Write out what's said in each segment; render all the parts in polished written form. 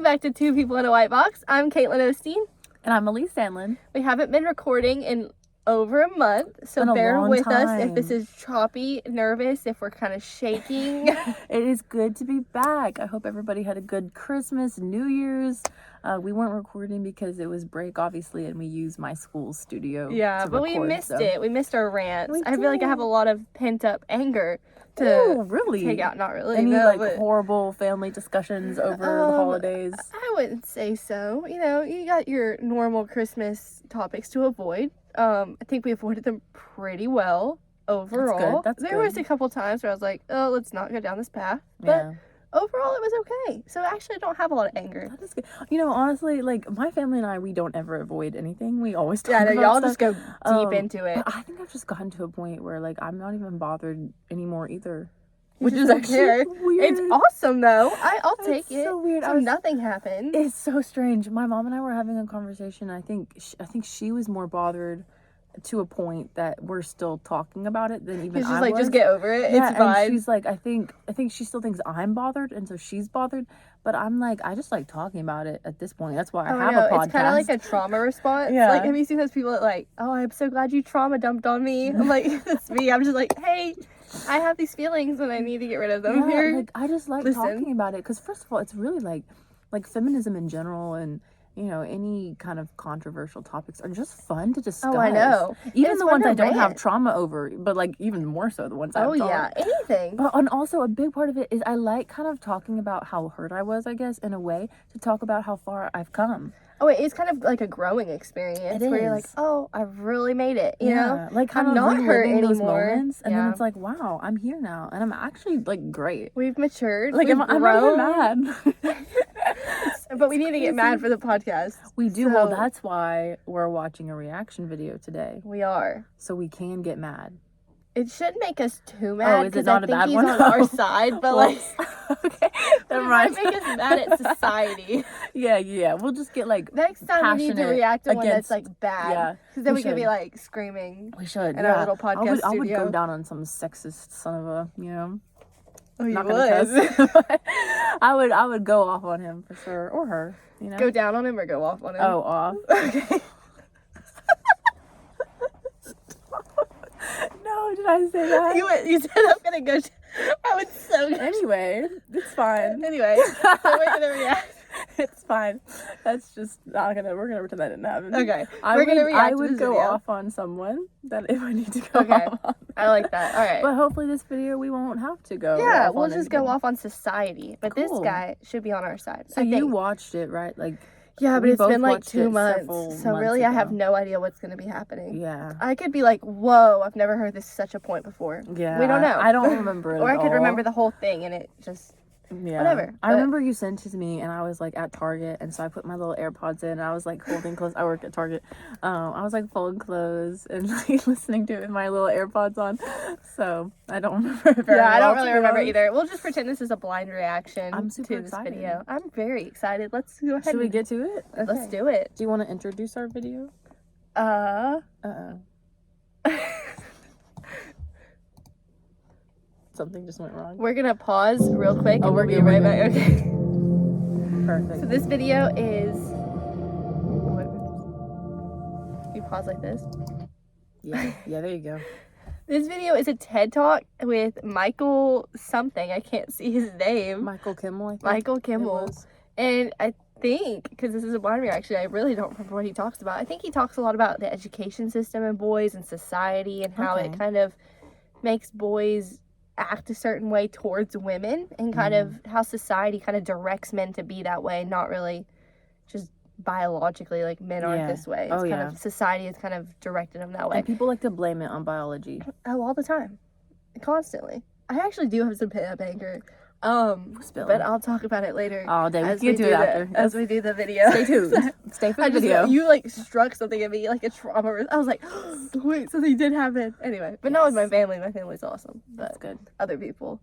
back to Two People in a White Box. I'm Caitlin Osteen. And I'm Elise Sandlin. We haven't been recording in over a month, so bear with us if this is choppy, nervous, if we're kind of shaking. It is good to be back. I hope everybody had a good Christmas, New Year's. We weren't recording because it was break, obviously, and we used my school's studio. Yeah, but we missed it. We missed our rants. I feel like I have a lot of pent-up anger to take out. Not really. Any horrible family discussions over the holidays? I wouldn't say so. You know, you got your normal Christmas topics to avoid. I think we avoided them pretty well overall. That's good. There was a couple times where I was like, oh, let's not go down this path. But overall, it was okay. So actually, I don't have a lot of anger. That is good. You know, honestly, like, my family and I, we don't ever avoid anything. We always talk about y'all stuff. just go deep into it. But I think I've just gotten to a point where, like, I'm not even bothered anymore either. Which is actually weird. It's awesome, though. I'll take it. So weird. Nothing happened. It's so strange. My mom and I were having a conversation. I think she was more bothered to a point that we're still talking about it than even I was. Just get over it. Yeah, it's fine. And she's like, I think she still thinks I'm bothered, and so she's bothered. But I'm like, I just like talking about it at this point. That's why I have a podcast. It's kind of like a trauma response. Yeah. Like, have you seen those people that like, oh, I'm so glad you trauma dumped on me? I'm like, that's me. I'm just like, hey, I have these feelings and I need to get rid of them. Yeah, Here, like, I just like talking about it because, first of all, it's really like feminism in general, and you know, any kind of controversial topics are just fun to discuss. Oh, I know. Even the ones I don't have trauma over, but like even more so the ones I have. Oh yeah, anything. But and also a big part of it is I like kind of talking about how hurt I was, I guess, in a way, to talk about how far I've come. Oh, it's kind of like a growing experience where you're like, oh, I've really made it, you know? Like kind I'm of not hurt those anymore. Moments, and then it's like, wow, I'm here now, and I'm actually like great. We've matured. Like I'm not even mad. But we need to get mad for the podcast. We do. Well, that's why we're watching a reaction video today. We are. So we can get mad. It shouldn't make us too mad because I think he's on our side, but like, okay, never mind. Might make us mad at society. Yeah. We'll just get like next time we need to react to one that's like bad. Yeah, because then we could be like screaming. We should. In our little podcast studio. I would go down on some sexist son of a, you know. Oh, you not would. Gonna cuss. I would go off on him for sure, or her. You know. Go down on him or go off on him. Oh, off. Okay. No, did I say that? You said I'm gonna go. I would so. Anyway, it's fine. Anyway, so we're gonna react. It's fine. That's just not gonna. We're gonna pretend that didn't happen. Okay. I would go off on someone that if I need to go off on. I like that. All right. But hopefully this video we won't have to go. Yeah, we'll just go off on society. But this guy should be on our side. So you watched it, right? Like. Yeah, but it's been like 2 months. So really, I have no idea what's going to be happening. Yeah. I could be like, whoa, I've never heard this such a point before. Yeah. We don't know. I don't remember it Or I could remember the whole thing and it just... Yeah. Whatever. I remember you sent it to me and I was like at Target, and so I put my little AirPods in and I was like holding close. I work at Target. I was like folding clothes and like listening to it with my little AirPods on. So I don't remember very well. I don't really remember either. We'll just pretend this is a blind reaction to this excited. Video. I'm very excited. Let's go ahead. Should we get to it? Okay. Let's do it. Do you want to introduce our video? Something just went wrong. We're gonna pause real quick and we'll be right back. Okay. Perfect. So this video is... You pause like this? Yeah, there you go. This video is a TED Talk with Michael something. I can't see his name. Michael Kimmel, I think. Michael Kimmel. And I think, because this is a blind reaction, I really don't remember what he talks about. I think he talks a lot about the education system and boys and society and how it kind of makes boys act a certain way towards women, and kind of how society kind of directs men to be that way, not really just biologically, like men aren't this way. It's kind of society has kind of directed them that way. And people like to blame it on biology. Oh, all the time. Constantly. I actually do have some pent-up anger. But I'll talk about it later. Oh, dang, we can do it after. As we do the video. Stay tuned. Stay for the video. You, like, struck something at me, like a trauma. I was like, oh, wait, something did happen. Anyway, but not with my family. My family's awesome. But that's good. Other people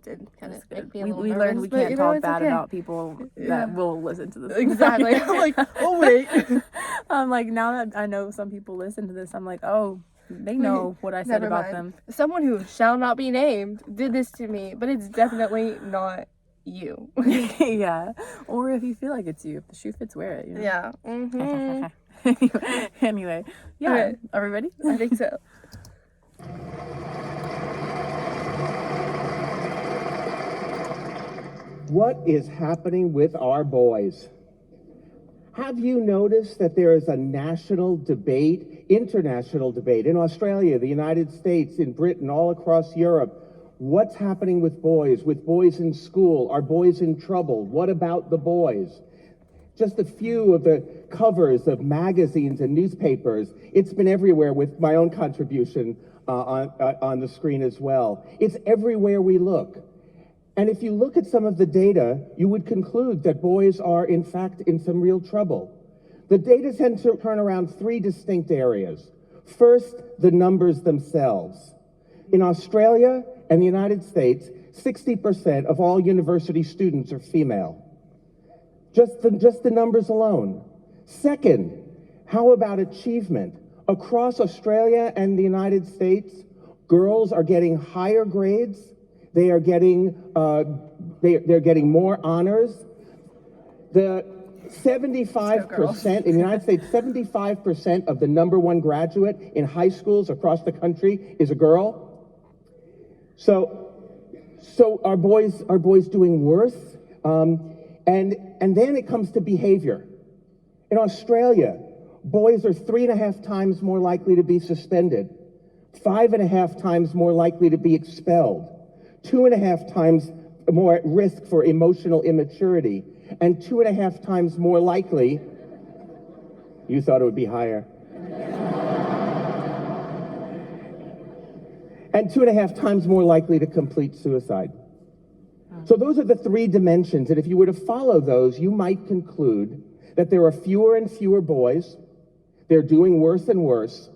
did kind of make me a little we nervous. learned we can't talk bad about people that will listen to this. Exactly. I'm like, oh, wait. I'm like, now that I know some people listen to this, I'm like, oh, they know what I said about them. Someone who shall not be named did this to me, but it's definitely not you. Yeah. Or if you feel like it's you. If the shoe fits, wear it. You know? Yeah. Anyway, yeah. Okay. Are we ready? I think so. What is happening with our boys? Have you noticed that there is a national debate, international debate in Australia, the United States, in Britain, all across Europe? What's happening with boys in school? Are boys in trouble? What about the boys? Just a few of the covers of magazines and newspapers. It's been everywhere with my own contribution on the screen as well. It's everywhere we look. And if you look at some of the data, you would conclude that boys are, in fact, in some real trouble. The data tend to turn around three distinct areas. First, the numbers themselves. In Australia and the United States, 60% of all university students are female. Just the numbers alone. Second, how about achievement? Across Australia and the United States, girls are getting higher grades. They are getting they're getting more honors. The 75% in the United States, 75% of the #1 graduate in high schools across the country is a girl. So are boys doing worse? And then it comes to behavior. In Australia, boys are 3.5 times more likely to be suspended, 5.5 times more likely to be expelled, 2.5 times more at risk for emotional immaturity, and 2.5 times more likely, you thought it would be higher, and 2.5 times more likely to complete suicide. So those are the three dimensions, and if you were to follow those, you might conclude that there are fewer and fewer boys, they're doing worse and worse,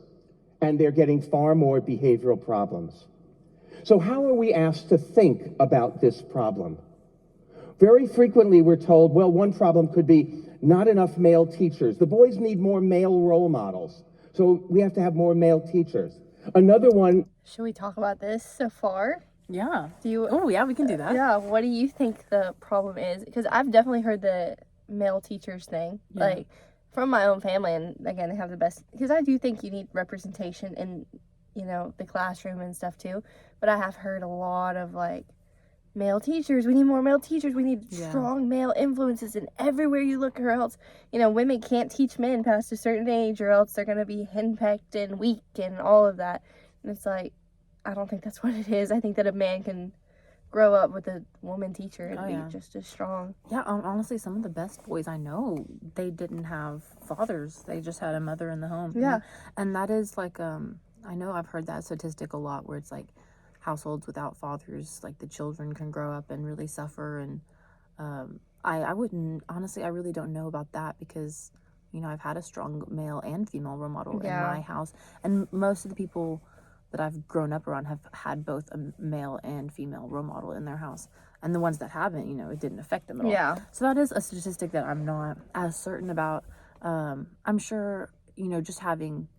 and they're getting far more behavioral problems. So how are we asked to think about this problem? Very frequently we're told, well, one problem could be not enough male teachers. The boys need more male role models, so we have to have more male teachers. Another one... Should we talk about this so far? Yeah. Oh, yeah, we can do that. Yeah, what do you think the problem is? Because I've definitely heard the male teachers thing, like, from my own family, and again, they have the best, because I do think you need representation in, you know, the classroom and stuff too, but I have heard a lot of, like, male teachers, we need more male teachers, we need strong male influences in everywhere you look, or else, you know, women can't teach men past a certain age, or else they're going to be henpecked and weak and all of that, and it's like, I don't think that's what it is. I think that a man can grow up with a woman teacher and be just as strong. Yeah, honestly, some of the best boys I know, they didn't have fathers. They just had a mother in the home. Yeah. And that is like, I know I've heard that statistic a lot where it's like households without fathers, like the children can grow up and really suffer. And I wouldn't, honestly, I really don't know about that because, you know, I've had a strong male and female role model in my house. And most of the people that I've grown up around have had both a male and female role model in their house. And the ones that haven't, you know, it didn't affect them at all. Yeah. So that is a statistic that I'm not as certain about. I'm sure, you know, just having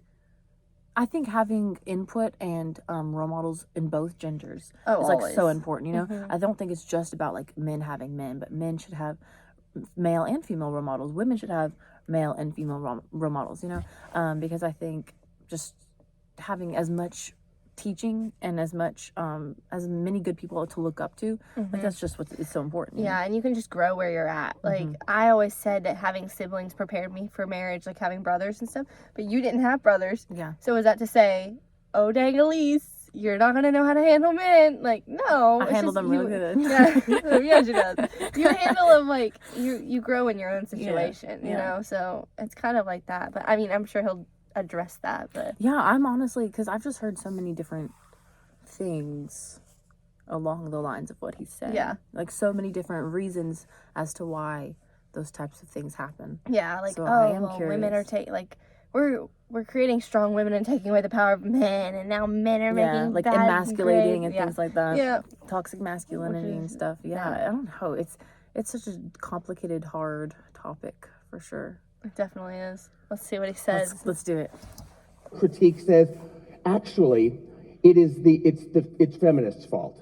input and role models in both genders is like so important, you know? I don't think it's just about like men having men, but men should have male and female role models. Women should have male and female role models, you know? Because I think just having as much teaching and as many good people to look up to, like that's just what is so important. Yeah, and you can just grow where you're at. Like I always said that having siblings prepared me for marriage, like having brothers and stuff, but you didn't have brothers. Yeah. So is that to say, oh dang Elise, you're not gonna know how to handle men? Like, no. I handle them real good. Yeah, yeah, she does. You handle them like you grow in your own situation, you know? So it's kind of like that. But I mean, I'm sure he'll address that, but yeah, I'm honestly, because I've just heard so many different things along the lines of what he said. Yeah, like so many different reasons as to why those types of things happen. Yeah, like, so women are we're creating strong women and taking away the power of men, and now men are making like bad emasculating and things like that. Yeah, toxic masculinity and stuff. Yeah, I don't know. It's such a complicated, hard topic for sure. It definitely is. Let's see what he says. Let's do it. Critique says, actually, it's feminists' fault.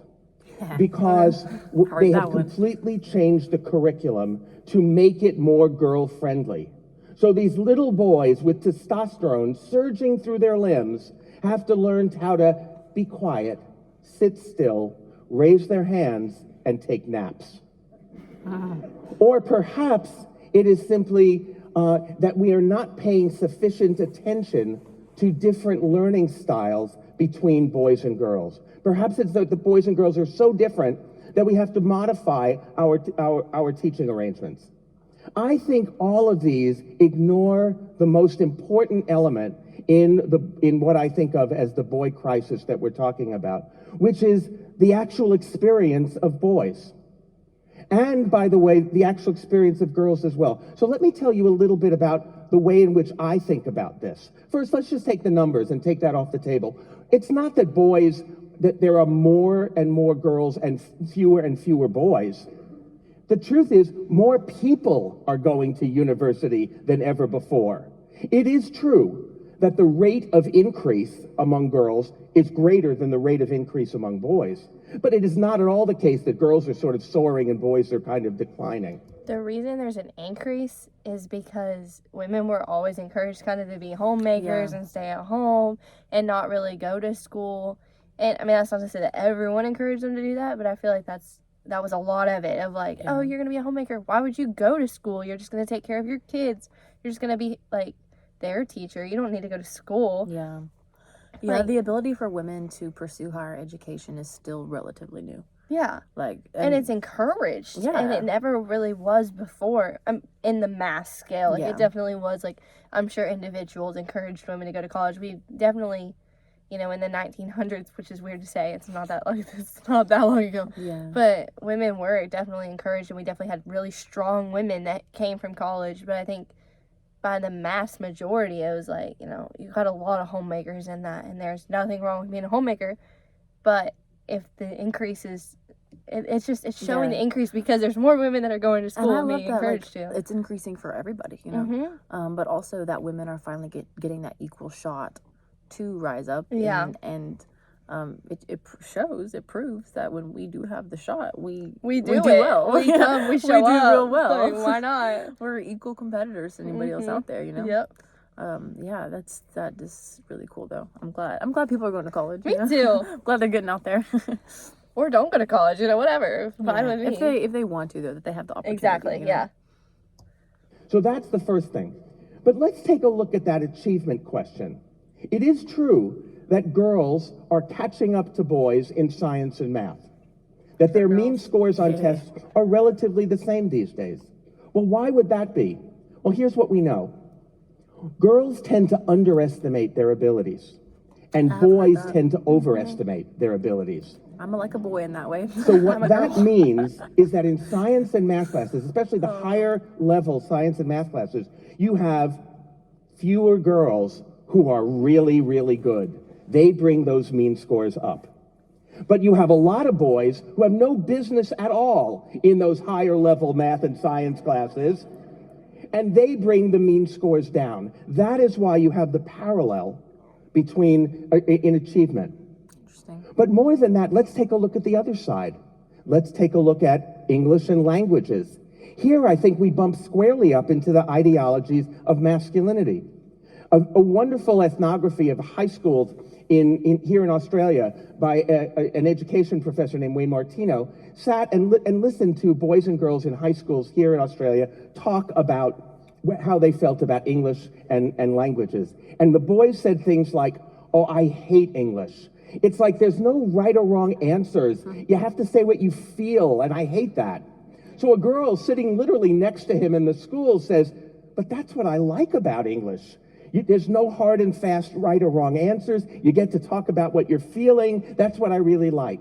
because Heard they that have one. completely changed the curriculum to make it more girl-friendly. So these little boys with testosterone surging through their limbs have to learn how to be quiet, sit still, raise their hands, and take naps. Or perhaps it is simply that we are not paying sufficient attention to different learning styles between boys and girls. Perhaps it's that the boys and girls are so different that we have to modify our teaching arrangements. I think all of these ignore the most important element in what I think of as the boy crisis that we're talking about, which is the actual experience of boys. And, by the way, the actual experience of girls as well. So let me tell you a little bit about the way in which I think about this. First, let's just take the numbers and take that off the table. It's not that there are more and more girls and fewer boys. The truth is, more people are going to university than ever before. It is true that the rate of increase among girls is greater than the rate of increase among boys. But it is not at all the case that girls are sort of soaring and boys are kind of declining. The reason there's an increase is because women were always encouraged kind of to be homemakers and stay at home and not really go to school. And I mean, that's not to say that everyone encouraged them to do that, but I feel like that was a lot of it, of like, oh, you're going to be a homemaker. Why would you go to school? You're just going to take care of your kids. You're just going to be like their teacher. You don't need to go to school. Yeah. Yeah, like, the ability for women to pursue higher education is still relatively new. Yeah. Like, and it's encouraged. Yeah. And it never really was before in the mass scale. Like, it definitely was, like, I'm sure individuals encouraged women to go to college. We definitely, you know, in the 1900s, which is weird to say, it's not that long ago. Yeah. But women were definitely encouraged, and we definitely had really strong women that came from college. But I think by the mass majority, it was like, you know, you got a lot of homemakers in that, and there's nothing wrong with being a homemaker. But if the increase is, it's showing the increase because there's more women that are going to school and being encouraged to. It's increasing for everybody, you know. But also that women are finally getting that equal shot to rise up. Yeah. And it proves that when we do have the shot, we do well. We come, we show up. We do real well. Like, why not? We're equal competitors to anybody else out there, you know? Yep. Yeah, that is really cool though. I'm glad people are going to college. Me too. Glad they're getting out there. Or don't go to college, you know, whatever. Fine with me. If they want to, though, that they have the opportunity. Exactly, you know? Yeah. So that's the first thing. But let's take a look at that achievement question. It is true that girls are catching up to boys in science and math, that their mean scores on tests are relatively the same these days. Well, why would that be? Well, here's what we know. Girls tend to underestimate their abilities, and boys tend to overestimate their abilities. I'm like a boy in that way. So what that means is that in science and math classes, especially the higher level science and math classes, you have fewer girls who are really, really good. They bring those mean scores up. But you have a lot of boys who have no business at all in those higher level math and science classes, and they bring the mean scores down. That is why you have the parallel between in achievement. Interesting. But more than that, let's take a look at the other side. Let's take a look at English and languages. Here, I think we bump squarely up into the ideologies of masculinity. A wonderful ethnography of high schools here in Australia by an education professor named Wayne Martino sat and listened to boys and girls in high schools here in Australia talk about how they felt about English and languages. And the boys said things like, oh, I hate English. It's like there's no right or wrong answers. You have to say what you feel, and I hate that. So a girl sitting literally next to him in the school says, but that's what I like about English. There's no hard and fast right or wrong answers. You get to talk about what you're feeling. That's what I really like.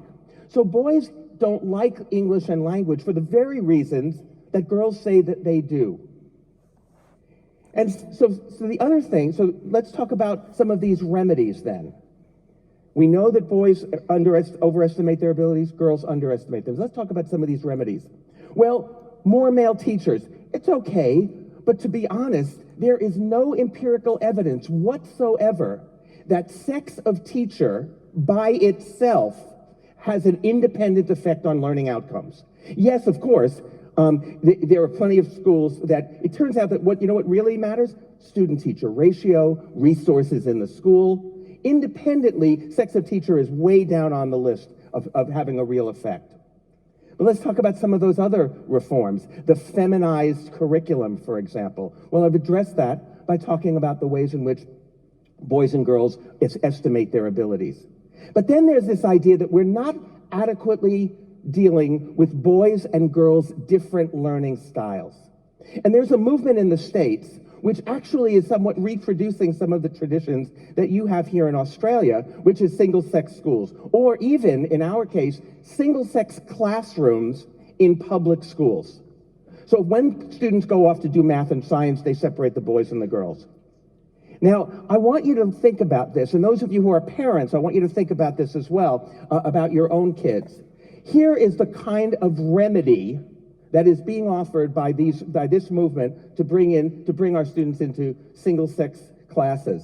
So boys don't like English and language for the very reasons that girls say that they do. And so the other thing, so let's talk about some of these remedies then. We know that boys overestimate their abilities, girls underestimate them. Let's talk about some of these remedies. Well, more male teachers. It's okay, but to be honest, there is no empirical evidence whatsoever that sex of teacher by itself has an independent effect on learning outcomes. Yes, of course, there are plenty of schools that it turns out that what really matters? Student-teacher ratio, resources in the school. Independently, sex of teacher is way down on the list of having a real effect. But let's talk about some of those other reforms. The feminized curriculum, for example. Well, I've addressed that by talking about the ways in which boys and girls estimate their abilities. But then there's this idea that we're not adequately dealing with boys and girls' different learning styles. And there's a movement in the States which actually is somewhat reproducing some of the traditions that you have here in Australia, which is single-sex schools, or even, in our case, single-sex classrooms in public schools. So when students go off to do math and science, they separate the boys and the girls. Now, I want you to think about this, and those of you who are parents, I want you to think about this as well, about your own kids. Here is the kind of remedy that is being offered by this movement to bring our students into single-sex classes.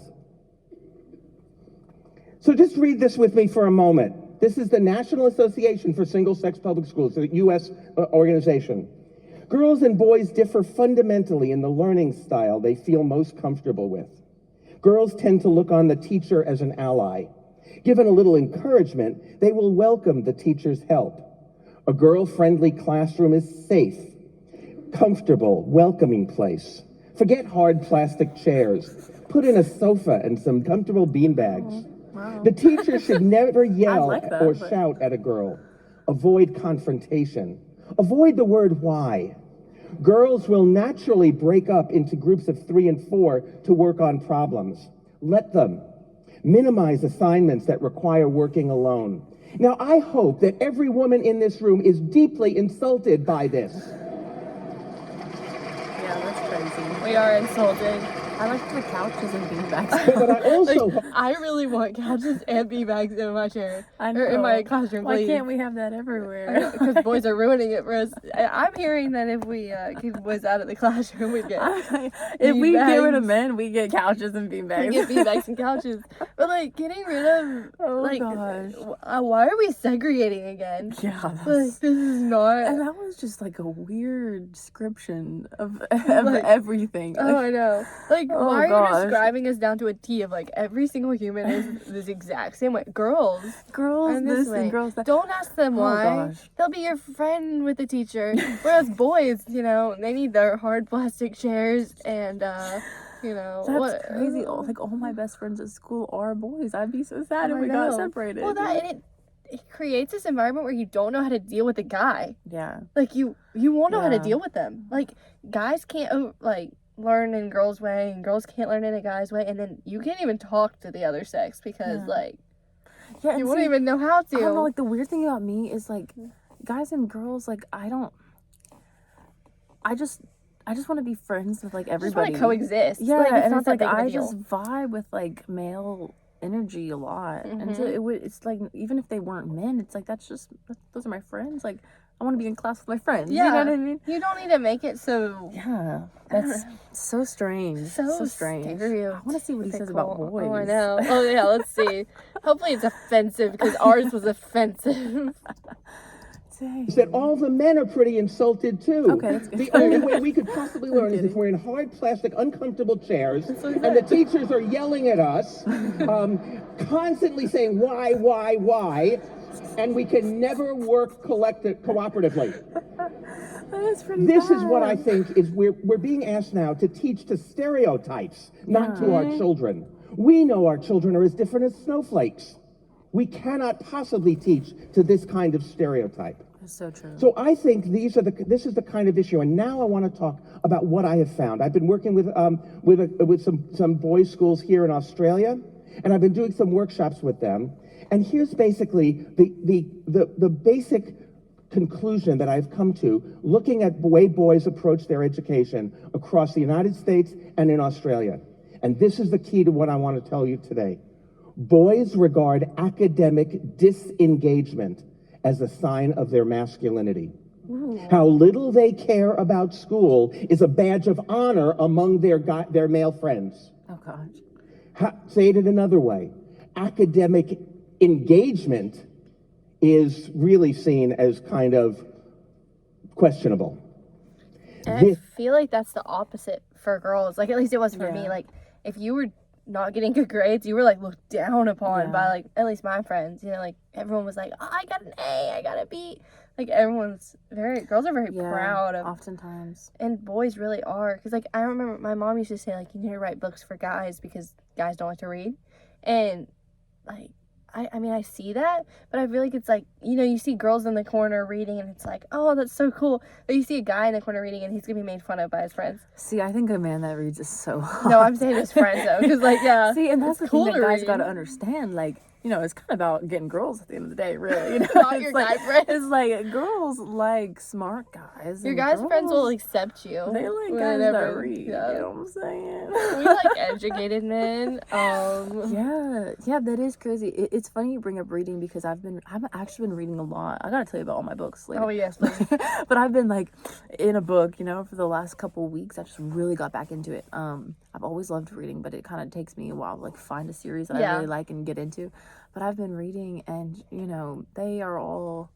So just read this with me for a moment. This is the National Association for Single-Sex Public Schools, a U.S. organization. Girls and boys differ fundamentally in the learning style they feel most comfortable with. Girls tend to look on the teacher as an ally. Given a little encouragement, they will welcome the teacher's help. A girl-friendly classroom is safe, comfortable, welcoming place. Forget hard plastic chairs. Put in a sofa and some comfortable beanbags. Wow. The teacher should never yell or but... shout at a girl. Avoid confrontation. Avoid the word why. Girls will naturally break up into groups of 3 and 4 to work on problems. Let them. Minimize assignments that require working alone. Now, I hope that every woman in this room is deeply insulted by this. Yeah, that's crazy. We are insulted. I like the couches and beanbags. But I also... I really want couches and beanbags in my chair. I know. Or in my classroom, Why please. can't we have that everywhere? Because boys are ruining it for us. I'm hearing that if we keep boys out of the classroom, we get if we get rid of beanbags. Men, we get couches and beanbags. We get beanbags and couches. But, like, getting rid of, gosh. why are we segregating again? Yeah, Like, this is not... And that was just like a weird description of everything. Oh, I know. Like, Oh, why are gosh. you describing us down to a T of, like, every single human is this exact same way? Girls Girls are this way. and girls that. Don't ask them Oh, why. gosh. They'll be your friend with the teacher. Whereas boys, they need their hard plastic chairs and, That's crazy. Oh, Like, all my best friends at school are boys. I'd be so sad if I we got know. separated. Well, and it creates this environment where you don't know how to deal with a guy. Yeah. Like, you won't know how to Yeah. deal with them. Like, guys can't, learn in girls' way, and girls can't learn in a guy's way, and then you can't even talk to the other sex because, Yeah, you wouldn't even know how to. I don't know, like, the weird thing about me is, like, guys and girls, like, I just want to be friends with, like, everybody. Just want to coexist. Yeah, Like, and not it's that like, big of a I deal. just vibe with, like, male energy a lot. And so Mhm. it's like, even if they weren't men, it's like, those are my friends. Like, I want to be in class with my friends. Yeah. You know what I mean? You don't need to make it so... Yeah. That's so strange. So strange. stereotypical. I want to see what he says about boys. Oh, I know. Oh, yeah, let's see. Hopefully it's offensive, because ours was offensive. Dang. That all the men are pretty insulted too. Okay, that's good. The only way we could possibly learn is if we're in hard plastic, uncomfortable chairs, what I and said. the teachers are yelling at us, constantly saying why, and we can never work cooperatively. That's pretty This is what bad. I think is we're being asked now to teach to stereotypes, not to our children. We know our children are as different as snowflakes. We cannot possibly teach to this kind of stereotype. That's so true. So I think this is the kind of issue, and now I want to talk about what I have found. I've been working with some boys' schools here in Australia, and I've been doing some workshops with them. And here's basically the basic conclusion that I've come to, looking at the way boys approach their education across the United States and in Australia. And this is the key to what I want to tell you today. Boys regard academic disengagement as a sign of their masculinity. Ooh. How little they care about school is a badge of honor among their male friends. Oh, gosh. Say it in another way. Academic engagement is really seen as kind of questionable. And I feel like that's the opposite for girls. Like, at least it was for me. Yeah. Like, if you were not getting good grades, you were, like, looked down upon by, like, at least my friends. You know, like, everyone was like, oh, I got an A, I got a B. Like, girls are very proud of. Oftentimes. And boys really are. Because, like, I remember my mom used to say, like, you need to write books for guys because guys don't like to read. And, like, I mean, I see that, but I feel like it's like, you know, you see girls in the corner reading and it's like, oh, that's so cool. But you see a guy in the corner reading and he's going to be made fun of by his friends. See, I think a man that reads is so hot. No, I'm saying his friends, though, because, like, yeah. See, and that's the cool thing that guys read. got to understand. Like, you know, it's kind of about getting girls at the end of the day, really. You know? Not your guy friends. It's like, girls like smart guys. Your guys' friends will accept you. They like guys that read, yeah. you know what I'm saying? We like educated men. Yeah, that is crazy. It's funny you bring up reading because I've actually been reading a lot. I gotta tell you about all my books later. Oh, yes, please. But I've been like in a book, you know, for the last couple of weeks. I just really got back into it. I've always loved reading, but it kind of takes me a while to like find a series that I really like and get into. But I've been reading, and you know, they are all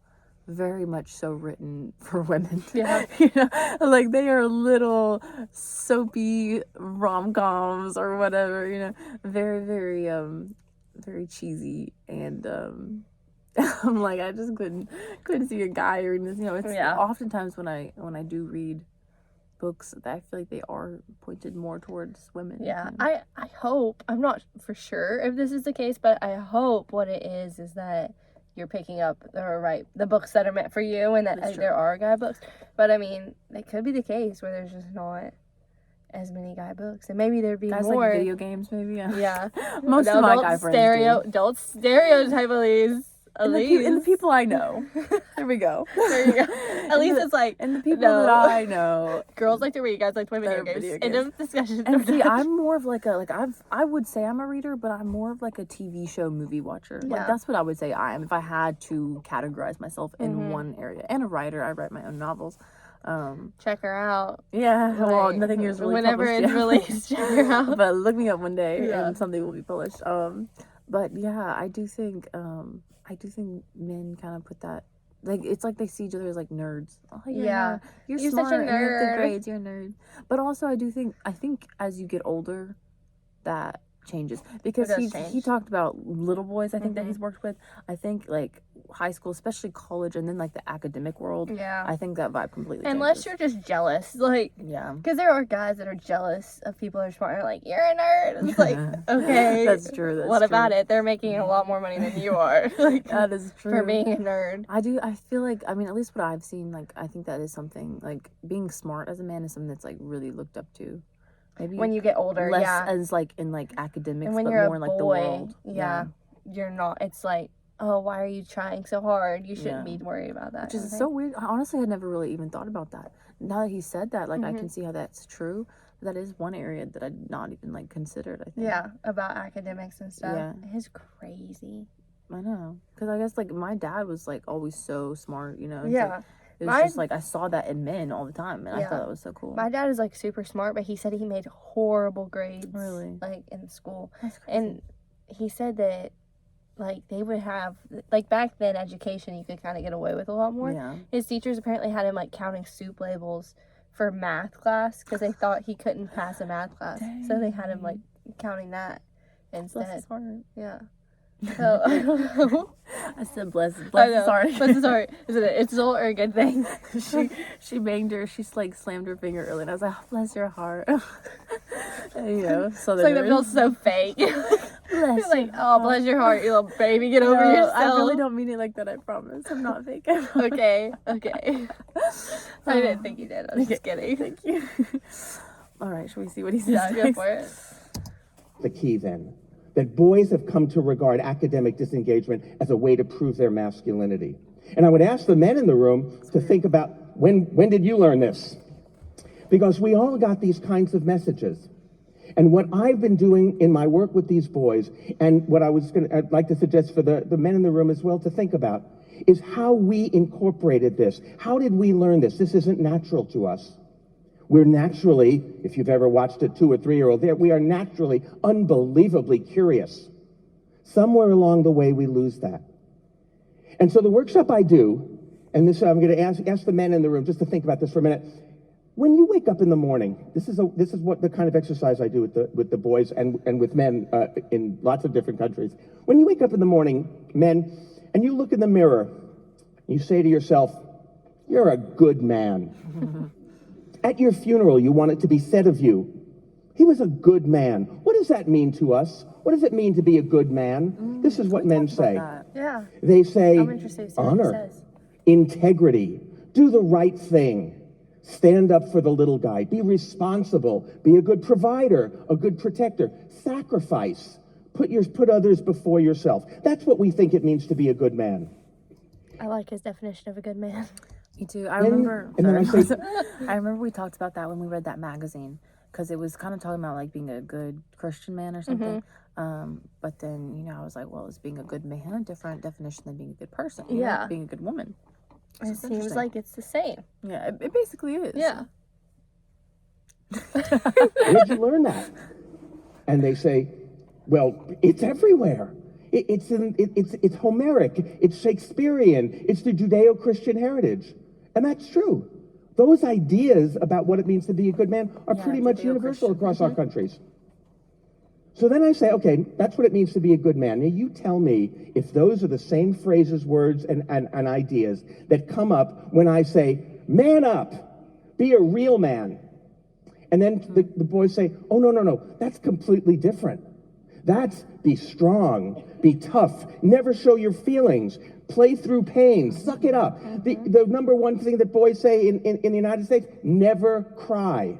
very much so written for women. Yeah. You know, like they are little soapy rom-coms or whatever, you know, very, very, very cheesy. And, I'm like, I just couldn't see a guy reading this, you know, it's oftentimes when I do read books, I feel like they are pointed more towards women. Yeah, I hope, I'm not for sure if this is the case, but I hope what it is that you're picking up the books that are meant for you, and that there are guy books. But I mean, it could be the case where there's just not as many guy books, and maybe there'd be guys more like video games, maybe. Yeah. Most of my guy friends do. Don't stereotype Elise. And the people I know. There we go. There you go. At least it's like, and the people that I know. Girls like to read, guys like to play video games. End of discussion. And see, I'm more of like I would say I'm a reader, but I'm more of like a TV show movie watcher. Like that's what I would say I am if I had to categorize myself in one area. And a writer, I write my own novels. Check her out. Yeah, well, nothing is really whenever published it's released. Check her out. But look me up one day, and something will be published. But yeah, I do think men kind of put that, like, it's like they see each other as like nerds. Oh yeah, you're smart, such a nerd. You have good grades, you're a nerd. But also I think as you get older, that changes, because he talked about little boys I think that he's worked with. I think like high school, especially college, and then like the academic world, I think that vibe completely unless changes. you're just jealous, like, because there are guys that are jealous of people who are smart and are like, you're a nerd. It's like, okay, that's true. What about it? They're making a lot more money than you are. Like, that is true for being a nerd. I feel like, I mean, at least what I've seen, like, I think that is something, like, being smart as a man is something that's like really looked up to. Maybe when you get older, less as like in like academics, and when but you're more in like the world. You're not. It's like, oh, why are you trying so hard? You shouldn't be worried about that. Which is so weird. I honestly had never really even thought about that. Now that he said that, like, I can see how that's true. That is one area that I'd not even like considered, I think. Yeah, about academics and stuff. Yeah. It's crazy. I know. Because I guess like my dad was like always so smart, you know? It's yeah. Like, it was just like I saw that in men all the time, and I thought that was so cool. My dad is like super smart, but he said he made horrible grades. Really? Like in school. That's crazy. And he said that like they would have, like back then education you could kind of get away with a lot more. Yeah. His teachers apparently had him like counting soup labels for math class because they thought he couldn't pass a math class. Dang. So they had him like counting that instead. Bless his heart. Yeah. So I don't know. I said bless his heart. Bless his heart. Isn't it? It's all a good thing. she banged her. She like slammed her finger early, and I was like, oh, bless your heart. You know, so it's like that feels so fake. Bless like, oh, bless your heart, you little baby. Get over yourself. I really don't mean it like that. I promise. I'm not fake. Okay. I didn't think you did. I was just kidding. Thank you. All right, shall we see what he says? Yeah, go for it. The key then, that boys have come to regard academic disengagement as a way to prove their masculinity. And I would ask the men in the room to think about, when did you learn this? Because we all got these kinds of messages. And what I've been doing in my work with these boys, and what I'd like to suggest for the men in the room as well to think about, is how we incorporated this. How did we learn this? This isn't natural to us. We're naturally, if you've ever watched a 2 or 3-year-old there, we are naturally unbelievably curious. Somewhere along the way, we lose that. And so the workshop I do, and this I'm going to ask the men in the room just to think about this for a minute. When you wake up in the morning, this is what the kind of exercise I do with the boys and with men in lots of different countries. When you wake up in the morning, men, and you look in the mirror, you say to yourself, "You're a good man." At your funeral, you want it to be said of you, "He was a good man." What does that mean to us? What does it mean to be a good man? This is what men say. Yeah. They say I'm interested to see what he honor, says. integrity, do the right thing, stand up for the little guy, be responsible, be a good provider, a good protector, sacrifice, put others before yourself. That's what we think it means to be a good man. I like his definition of a good man. Me too. I remember. And then I say, I remember we talked about that when we read that magazine, because it was kind of talking about like being a good Christian man or something. But then, you know, I was like, well, is being a good man a different definition than being a good person? You know, being a good woman. It seems like it's the same. Yeah, it basically is. Yeah. where'd you learn that? And they say, well, it's everywhere. It's Homeric, it's Shakespearean, it's the Judeo-Christian heritage. And that's true. Those ideas about what it means to be a good man are pretty much universal across our countries. So then I say, okay, that's what it means to be a good man. Now you tell me if those are the same phrases, words, and ideas that come up when I say, man up, be a real man. And then the boys say, oh, no, that's completely different. That's be strong, be tough, never show your feelings, play through pain, suck it up. The number one thing that boys say in the United States, never cry.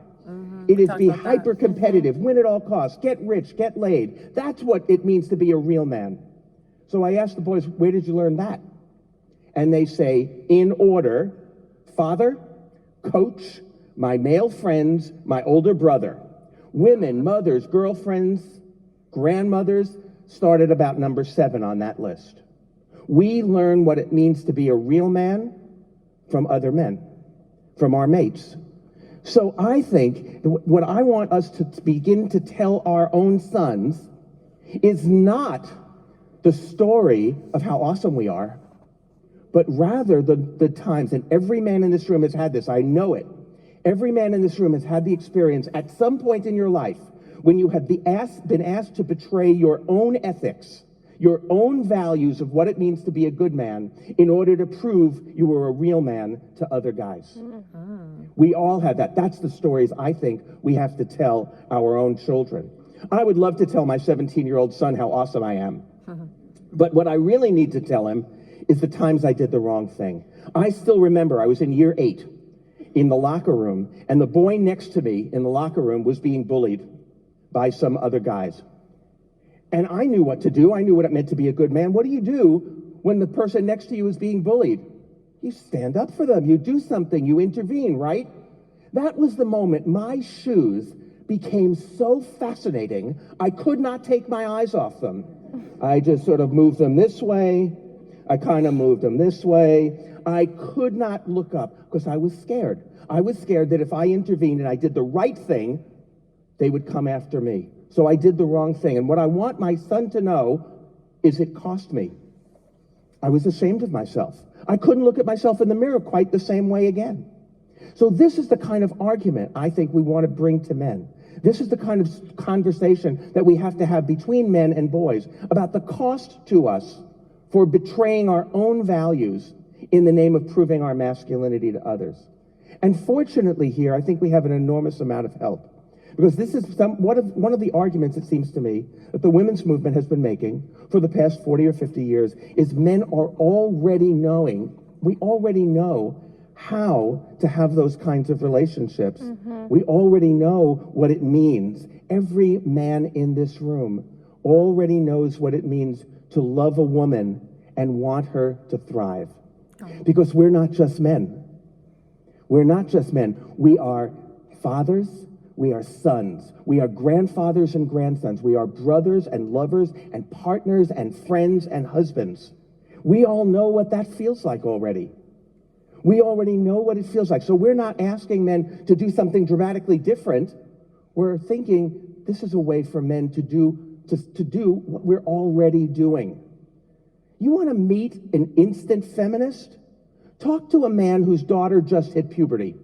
It is be hyper competitive, win at all costs, get rich, get laid. That's what it means to be a real man. So I asked the boys, where did you learn that? And they say, in order, father, coach, my male friends, my older brother. Women, mothers, girlfriends, grandmothers started about number 7 on that list. We learn what it means to be a real man from other men, from our mates. So I think what I want us to begin to tell our own sons is not the story of how awesome we are, but rather the times, and every man in this room has had this, I know it. Every man in this room has had the experience at some point in your life when you have been asked to betray your own ethics, your own values of what it means to be a good man in order to prove you were a real man to other guys. We all have that. That's the stories I think we have to tell our own children. I would love to tell my 17-year-old son how awesome I am. But what I really need to tell him is the times I did the wrong thing. I still remember I was in year 8 in the locker room, and the boy next to me in the locker room was being bullied by some other guys. And I knew what to do. I knew what it meant to be a good man. What do you do when the person next to you is being bullied? You stand up for them. You do something. You intervene, right? That was the moment my shoes became so fascinating, I could not take my eyes off them. I just sort of moved them this way. I kind of moved them this way. I could not look up because I was scared. I was scared that if I intervened and I did the right thing, they would come after me. So I did the wrong thing. And what I want my son to know is it cost me. I was ashamed of myself. I couldn't look at myself in the mirror quite the same way again. So this is the kind of argument I think we want to bring to men. This is the kind of conversation that we have to have between men and boys about the cost to us for betraying our own values in the name of proving our masculinity to others. And fortunately here, I think we have an enormous amount of help. Because this is one of the arguments, it seems to me, that the women's movement has been making for the past 40 or 50 years is men are already knowing, we already know how to have those kinds of relationships. We already know what it means. Every man in this room already knows what it means to love a woman and want her to thrive. Because we're not just men. We're not just men. We are fathers. We are sons. We are grandfathers and grandsons. We are brothers and lovers and partners and friends and husbands. We all know what that feels like already. We already know what it feels like. So we're not asking men to do something dramatically different. We're thinking this is a way for men to do what we're already doing. You want to meet an instant feminist? Talk to a man whose daughter just hit puberty.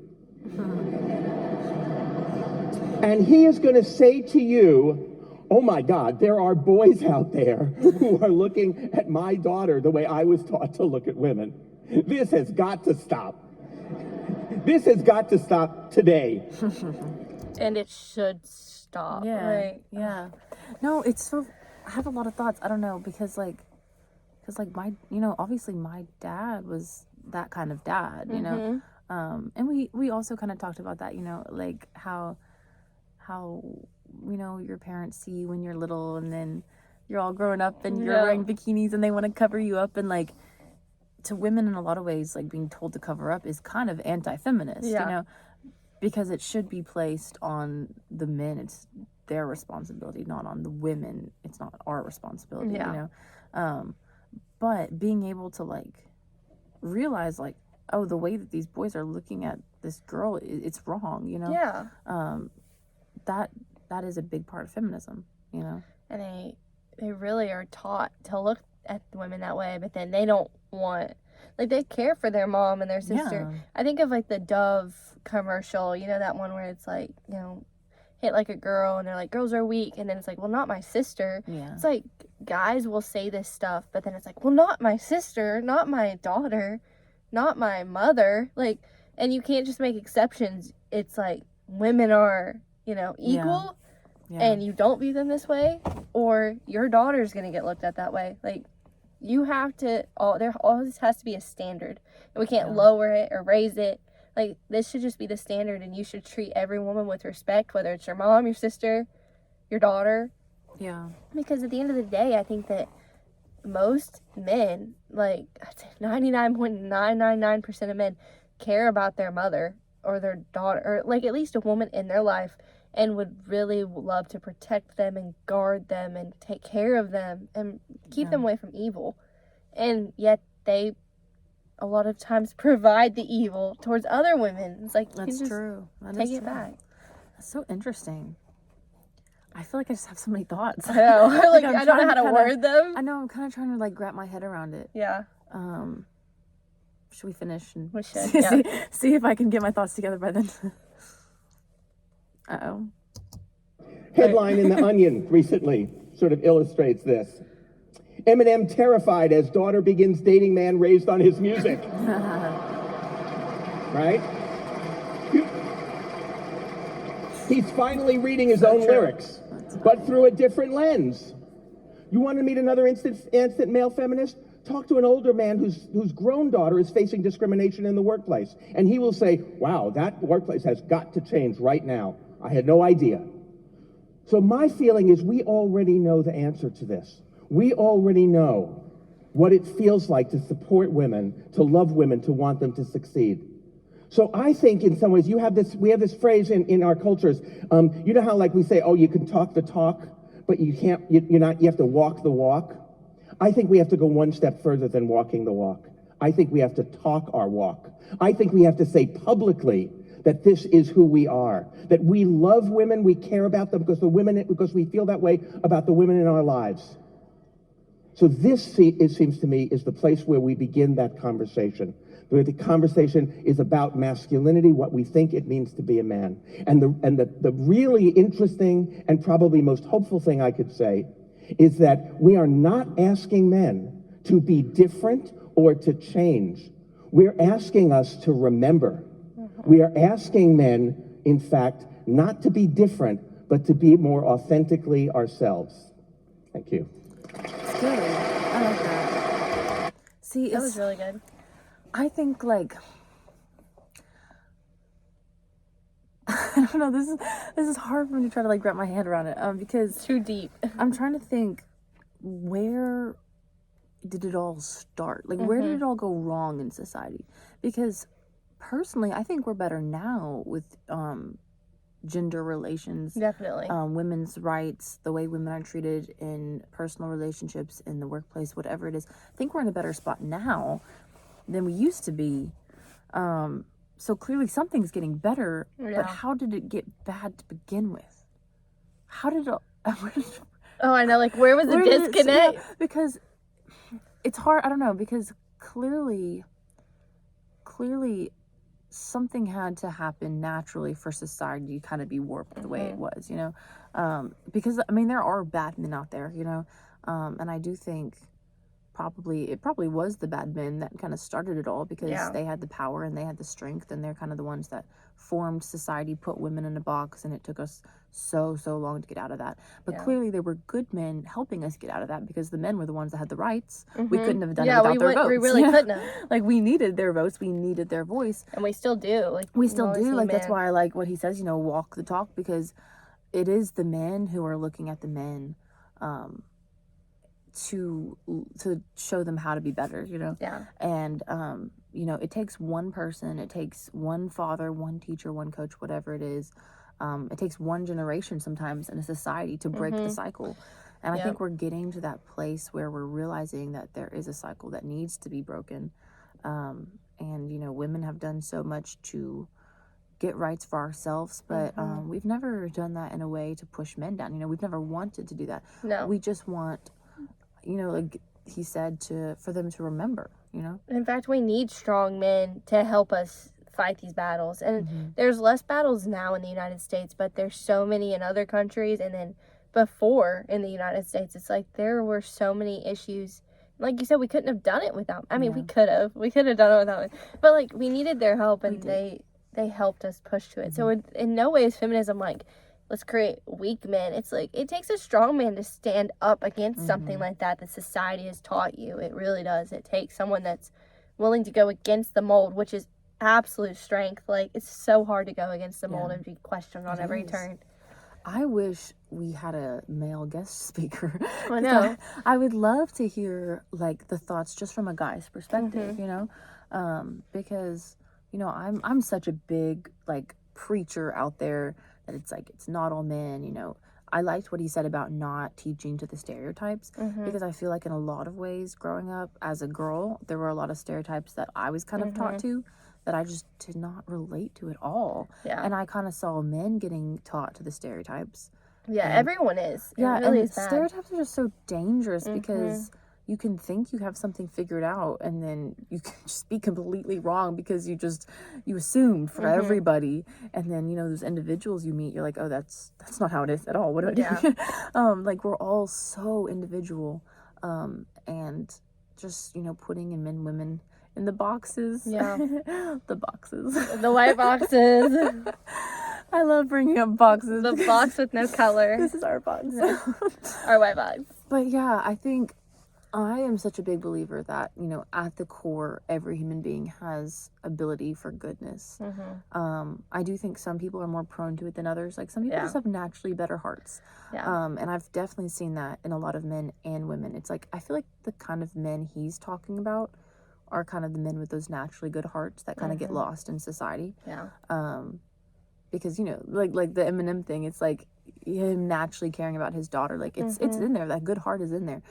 And he is going to say to you, oh my God, there are boys out there who are looking at my daughter the way I was taught to look at women. This has got to stop. This has got to stop today. And it should stop. Yeah. Right? Yeah. No, it's so, I have a lot of thoughts. I don't know, because my, obviously my dad was that kind of dad, you know? And we also kind of talked about that, like how your parents see you when you're little, and then you're all grown up and you're wearing bikinis and they want to cover you up, and like, to women in a lot of ways, like being told to cover up is kind of anti-feminist, because it should be placed on the men. It's their responsibility, not on the women. It's not our responsibility, but being able to like realize like, oh, the way that these boys are looking at this girl, it's wrong, that is a big part of feminism, And they really are taught to look at women that way, but then they don't want, like, they care for their mom and their sister. I think of like the Dove commercial, that one where it's like, hit like a girl and they're like, girls are weak, and then it's like, well, not my sister. It's like guys will say this stuff, but then it's like, well, not my sister, not my daughter, not my mother, like, and you can't just make exceptions. It's like women are equal, and you don't view them this way, or your daughter's gonna get looked at that way. Like, you have to, there always has to be a standard, and we can't lower it or raise it. Like, this should just be the standard, and you should treat every woman with respect, whether it's your mom, your sister, your daughter. Because at the end of the day, I think that most men, like 99.999% of men, care about their mother or their daughter, or like at least a woman in their life, and would really love to protect them and guard them and take care of them and keep them away from evil. And yet they a lot of times provide the evil towards other women. It's like, that's true. Take it back. That's so interesting. I feel like I just have so many thoughts. I know. Like, I don't know how to word them. I know. I'm kind of trying to like wrap my head around it. Yeah. Should we finish and we should, see if I can get my thoughts together by then? Uh-oh. Headline in The Onion recently sort of illustrates this. Eminem terrified as daughter begins dating man raised on his music. Right? He's finally reading his own lyrics, but through a different lens. You want to meet another instant male feminist? Talk to an older man whose grown daughter is facing discrimination in the workplace, and he will say, wow, that workplace has got to change right now. I had no idea. So my feeling is we already know the answer to this. We already know what it feels like to support women, to love women, to want them to succeed. So I think in some ways we have this phrase in our cultures. You know how like we say, oh, you can talk the talk, but you can't, you have to walk the walk. I think we have to go one step further than walking the walk. I think we have to talk our walk. I think we have to say publicly that this is who we are, that we love women, we care about them because we feel that way about the women in our lives. So this, it seems to me, is the place where we begin that conversation, where the conversation is about masculinity, what we think it means to be a man. And the really interesting and probably most hopeful thing I could say is that we are not asking men to be different or to change. We're asking us to remember. We are asking men, in fact, not to be different, but to be more authentically ourselves. Thank you. It's good. I like that. See, that was really good. I think, like, I don't know, this is hard for me to try to, like, wrap my head around it, because it's too deep. I'm trying to think, where did it all start? Like, where did it all go wrong in society? Because personally, I think we're better now with gender relations. Definitely. Women's rights, the way women are treated in personal relationships, in the workplace, whatever it is. I think we're in a better spot now than we used to be. So clearly something's getting better, but how did it get bad to begin with? How did it... Oh, I know, like, where was the disconnect? Because it's hard. I don't know, because clearly something had to happen naturally for society to kind of be warped the way it was, you know, because I mean there are bad men out there, you know, and I do think it probably was the bad men that kind of started it all, because they had the power and they had the strength, and they're kind of the ones that formed society, put women in a box, and it took us so long to get out of that. But clearly there were good men helping us get out of that, because the men were the ones that had the rights. We couldn't have done it without their votes. We really couldn't have. Like, we needed their votes, we needed their voice, and we still do. Like, we still do. Like, that's why I like what he says, you know, walk the talk, because it is the men who are looking at the men to show them how to be better, you know. And you know, it takes one person, it takes one father, one teacher, one coach, whatever it is. It takes one generation sometimes in a society to break the cycle. And I think we're getting to that place where we're realizing that there is a cycle that needs to be broken. And you know, women have done so much to get rights for ourselves, but we've never done that in a way to push men down. You know, we've never wanted to do that. No. We just want, you know, like he said, for them to remember, you know. In fact, we need strong men to help us fight these battles. And there's less battles now in the United States, but there's so many in other countries. And then before in the United States, it's like there were so many issues. Like you said, we couldn't have done it without. I mean, we could have done it without it, but like we needed their help, and they helped us push to it. So in no way is feminism like, let's create weak men. It's like, it takes a strong man to stand up against something like that society has taught you. It really does. It takes someone that's willing to go against the mold, which is absolute strength. Like, it's so hard to go against the mold and be questioned on every turn. I wish we had a male guest speaker. I know. I would love to hear, like, the thoughts just from a guy's perspective, you know? Because, you know, I'm such a big, like, preacher out there that it's like, it's not all men, you know. I liked what he said about not teaching to the stereotypes, because I feel like in a lot of ways growing up as a girl, there were a lot of stereotypes that I was kind of taught to that I just did not relate to at all. And I kind of saw men getting taught to the stestereotypes. Everyone is. Yeah, really and is bad. Stereotypes are just so dangerous, because you can think you have something figured out, and then you can just be completely wrong because you assumed for everybody, and then, you know, those individuals you meet, you're like, oh, that's not how it is at all. What do I do? Like, we're all so individual, and just, you know, putting in men, women in the boxes. The boxes. The white boxes. I love bringing up boxes. The box with no color. This is our box. Our white box. But yeah, I think I am such a big believer that, you know, at the core, every human being has ability for goodness. I do think some people are more prone to it than others. Like, some people just have naturally better hearts. And I've definitely seen that in a lot of men and women. It's like, I feel like the kind of men he's talking about are kind of the men with those naturally good hearts that kind of get lost in society. Because, you know, like the Eminem thing, it's like him naturally caring about his daughter. Like, it's in there. That good heart is in there.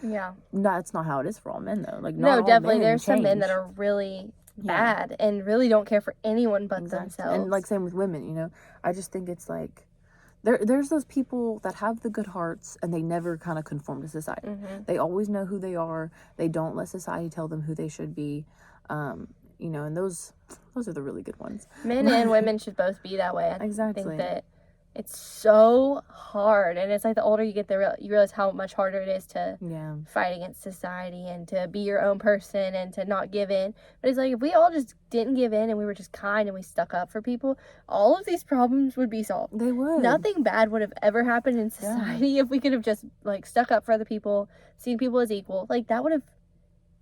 That's not how it is for all men, though. Like, not no, all definitely. men There's change. some men that are really bad and really don't care for anyone but themselves. And like, same with women, you know. I just think it's like there's those people that have the good hearts and they never kind of conform to society. They always know who they are. They don't let society tell them who they should be. You know, and those are the really good ones. Men and women should both be that way. I Exactly. think that it's so hard, and it's like the older you get, you realize how much harder it is to fight against society and to be your own person and to not give in. But it's like, if we all just didn't give in and we were just kind and we stuck up for people, all of these problems would be solved. They would. Nothing bad would have ever happened in society if we could have just, like, stuck up for other people, seen people as equal. Like, that would have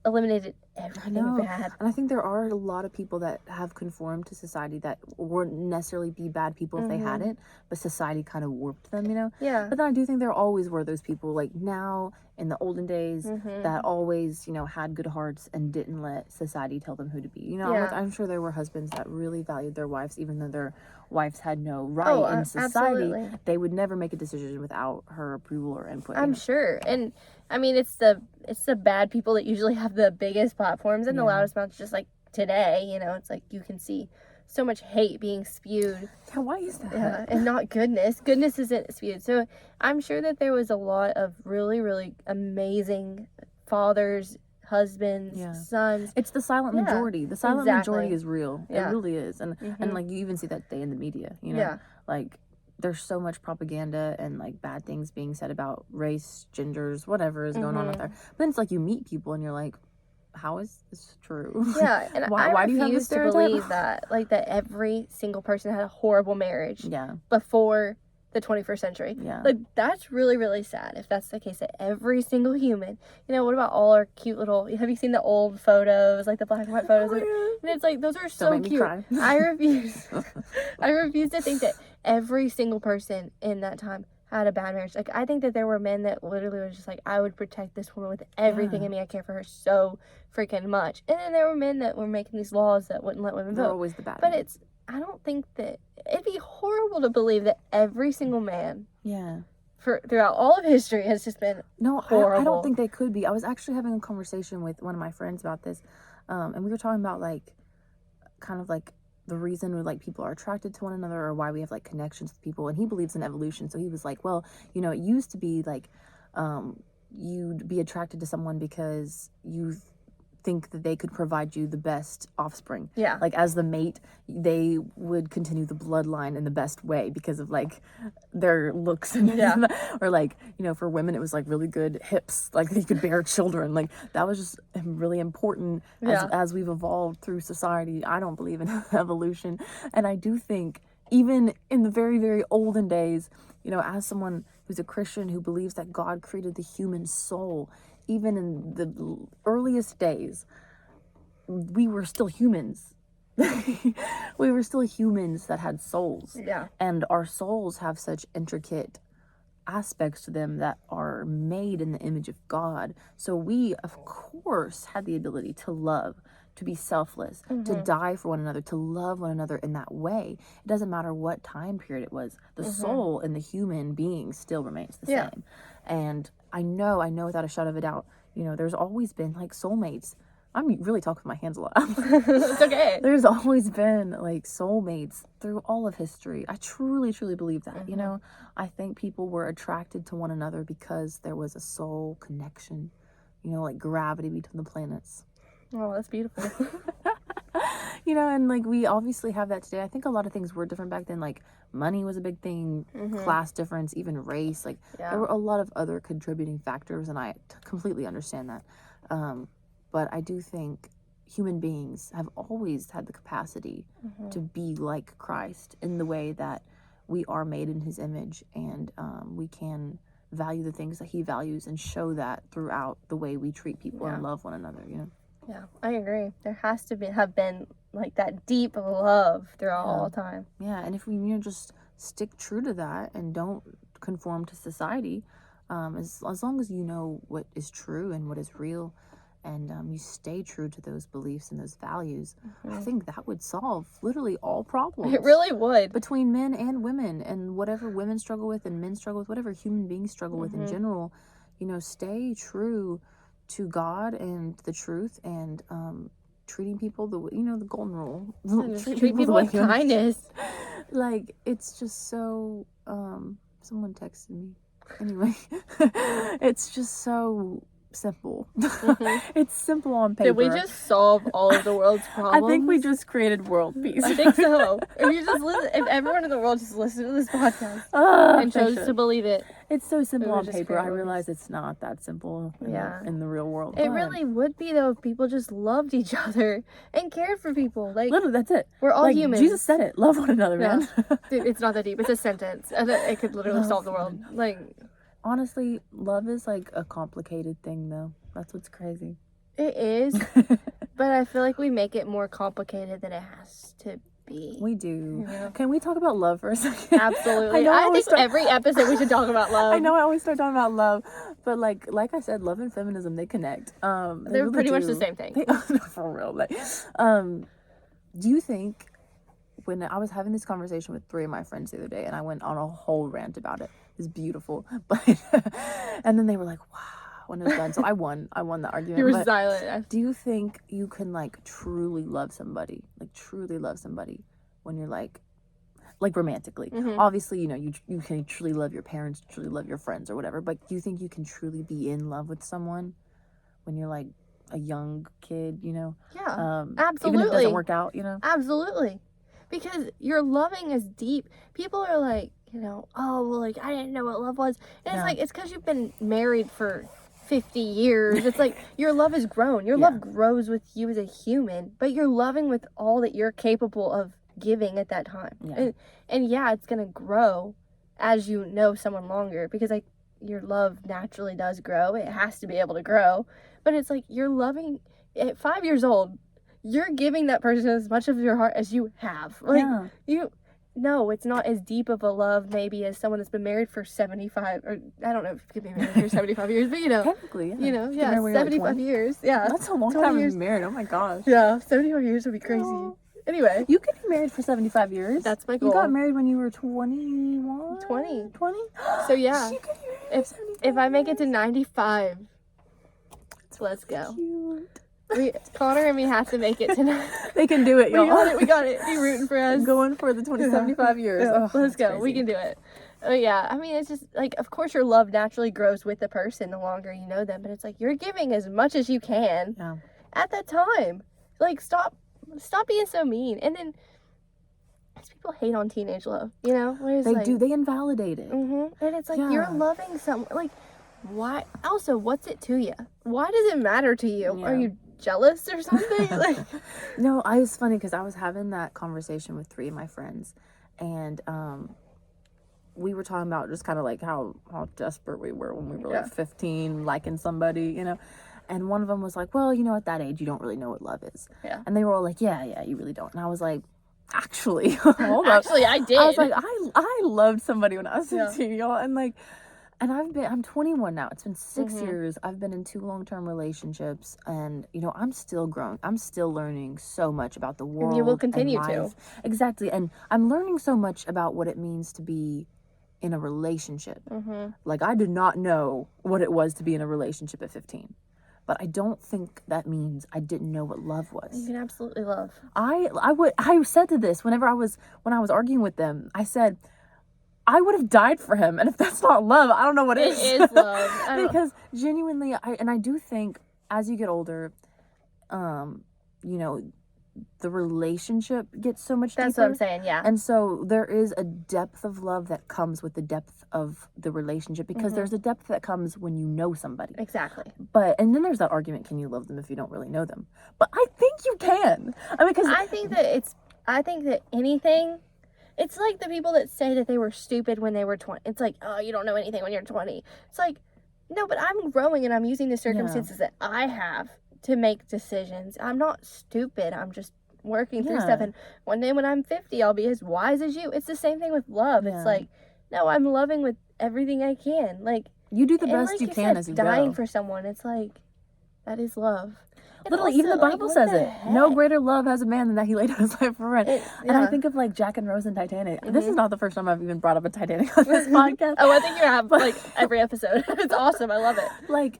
eliminated everything bad. And I think there are a lot of people that have conformed to society that wouldn't necessarily be bad people if they hadn't, but society kind of warped them, you know? But then I do think there always were those people, like now in the olden days, that always, you know, had good hearts and didn't let society tell them who to be. You know, I'm sure there were husbands that really valued their wives, even though their wives had no right in society. Absolutely. They would never make a decision without her approval or input. I'm sure. And I mean, it's the bad people that usually have the biggest platforms and the loudest mouths. Just like today, you know, it's like you can see so much hate being spewed. Yeah, why is that? And not goodness. Goodness isn't spewed. So I'm sure that there was a lot of really, really amazing fathers, husbands, sons. It's the silent majority. The silent majority is real. It really is. And and like you even see that today in the media, you know, like there's so much propaganda and like bad things being said about race, genders, whatever is going on out there. But then it's like you meet people and you're like, how is this true? Yeah, and why do you have this to believe that, like, that every single person had a horrible marriage before the 21st century. Like, that's really, really sad if that's the case, that every single human, you know, what about all our cute little, have you seen the old photos, like the black and white photos? And it's like, those are so cute. I refuse to think that every single person in that time had a bad marriage. Like, I think that there were men that literally were just like, I would protect this woman with everything in me. I care for her so freaking much. And then there were men that were making these laws that wouldn't let women vote. They're always the bad But I don't think that, it'd be horrible to believe that every single man throughout all of history has just been horrible. I don't think they could be. I was actually having a conversation with one of my friends about this, and we were talking about like kind of like the reason like people are attracted to one another or why we have like connections with people, and he believes in evolution. So he was like, well, you know, it used to be like you'd be attracted to someone because you think that they could provide you the best offspring. Like as the mate, they would continue the bloodline in the best way because of like their looks and or like, you know, for women it was like really good hips, like they could bear children. Like that was just really important as we've evolved through society. I don't believe in evolution, and I do think even in the very, very olden days, you know, as someone who's a Christian who believes that God created the human soul, even in the earliest days, we were still humans. We were still humans that had souls. And our souls have such intricate aspects to them that are made in the image of God. So we, of course, had the ability to love, to be selfless, to die for one another, to love one another in that way. It doesn't matter what time period it was. The soul in the human being still remains the same. And I know without a shadow of a doubt, you know, there's always been like soulmates. I'm really talking with my hands a lot. It's okay. There's always been like soulmates through all of history. I truly, truly believe that. You know, I think people were attracted to one another because there was a soul connection, you know, like gravity between the planets. Oh, that's beautiful. You know, and like we obviously have that today. I think a lot of things were different back then. Like money was a big thing, class difference, even race. Like there were a lot of other contributing factors, and I completely understand that. But I do think human beings have always had the capacity to be like Christ in the way that we are made in his image, and we can value the things that he values and show that throughout the way we treat people and love one another, you know? Yeah, I agree. There has to have been like that deep love throughout all time. Yeah, and if we, you know, just stick true to that and don't conform to society, as long as you know what is true and what is real, and you stay true to those beliefs and those values, I think that would solve literally all problems. It really would. Between men and women, and whatever women struggle with and men struggle with, whatever human beings struggle with in general, you know, stay true to God and the truth, and treating people the way, you know, the golden rule. Treat people with kindness. Like, it's just so, someone texted me. Anyway, it's just so simple. It's simple on paper. Did we just solve all of the world's problems? I think we just created world peace. I think so. If everyone in the world just listened to this podcast and chose to believe it. It's so simple on paper. I realize it's not that simple in the real world. It really would be, though, if people just loved each other and cared for people. Like, literally, that's it. We're all humans. Jesus said it. Love one another, man. Dude, it's not that deep. It's a sentence. And it could literally solve the world. Like, honestly, love is like a complicated thing, though. That's what's crazy. It is. But I feel like we make it more complicated than it has to be. We do. You know? Can we talk about love for a second? Absolutely. I think every episode we should talk about love. I know I always start talking about love, but like I said, love and feminism, they connect. They're really pretty much the same thing. For real. Like, do you think, when I was having this conversation with 3 of my friends the other day, and I went on a whole rant about it. It was beautiful. But and then they were like, wow, when it was done. So I won the argument. You were silent. Do you think you can like truly love somebody? Like truly love somebody when you're like romantically? Obviously, you know, you can truly love your parents, truly love your friends or whatever, but do you think you can truly be in love with someone when you're like a young kid, you know. Yeah, Even if it absolutely. doesn't work out, you know. Absolutely. Because your loving is deep. People are like, oh, well, like, I didn't know what love was. And it's like, it's because you've been married for 50 years. It's like, your love has grown. Your love grows with you as a human, but you're loving with all that you're capable of giving at that time. Yeah. And yeah, it's going to grow as you know someone longer, because, like, your love naturally does grow. It has to be able to grow. But it's like, you're loving at 5 years old. You're giving that person as much of your heart as you have. Like, no, it's not as deep of a love maybe as someone that's been married for 75, or I don't know if you could be married for 75 years, but technically, 75 years. Yeah. That's a long time to be married. Oh my gosh. Yeah, 75 years would be crazy. Oh. Anyway. You could be married for 75 years. That's my goal. You got married when you were 21? 20. 20? So yeah. She could be married for 75 if I make it to 95, let's go. Cute. Connor and me have to make it tonight. They can do it, y'all. We got it. Be rooting for us. Going for the 75 years. Yeah. Let's go. Crazy. We can do it. Oh yeah. I mean, it's just like, of course your love naturally grows with the person the longer you know them, but it's like you're giving as much as you can at that time. Like, stop being so mean. And then people hate on teenage love, you know? They do. They invalidate it. Mm-hmm. And it's like, you're loving someone. Like, why? Also, what's it to you? Why does it matter to you? Yeah. Are you jealous or something? Like, no, I was funny because I was having that conversation with 3 of my friends, and we were talking about just kind of like how desperate we were when we were like 15, liking somebody, you know. And one of them was like, well, you know, at that age you don't really know what love is. Yeah. And they were all like, yeah, you really don't. And I was like, actually, hold up. Actually, I did. I was like, I loved somebody when I was 15, y'all, and like. And I'm 21 now. It's been 6 years. I've been in 2 long-term relationships, and you know, I'm still growing. I'm still learning so much about the world. And you will continue to. Exactly. And I'm learning so much about what it means to be in a relationship. Like, I did not know what it was to be in a relationship at 15. But I don't think that means I didn't know what love was. You can absolutely love. I said to this when I was arguing with them, I said, I would have died for him, and if that's not love, I don't know what is. It is love. Because genuinely, I do think as you get older, you know, the relationship gets so much deeper. That's what I'm saying, yeah. And so there is a depth of love that comes with the depth of the relationship, because there's a depth that comes when you know somebody. Exactly. And then there's that argument, can you love them if you don't really know them? But I think you can. I mean, because I think that anything. It's like the people that say that they were stupid when they were 20. It's like, oh, you don't know anything when you're 20. It's like, no, but I'm growing and I'm using the circumstances that I have to make decisions. I'm not stupid. I'm just working through stuff. And one day when I'm 50, I'll be as wise as you. It's the same thing with love. It's like, no, I'm loving with everything I can. Like, you do the best you can as you go. Dying for someone, it's like, that is love. Literally, even the Bible says it. No greater love has a man than that he laid down his life for a friend. And I think of like Jack and Rose in Titanic. This is not the first time I've even brought up a Titanic on this podcast. Oh, I think you have, like, every episode. It's awesome. I love it. Like,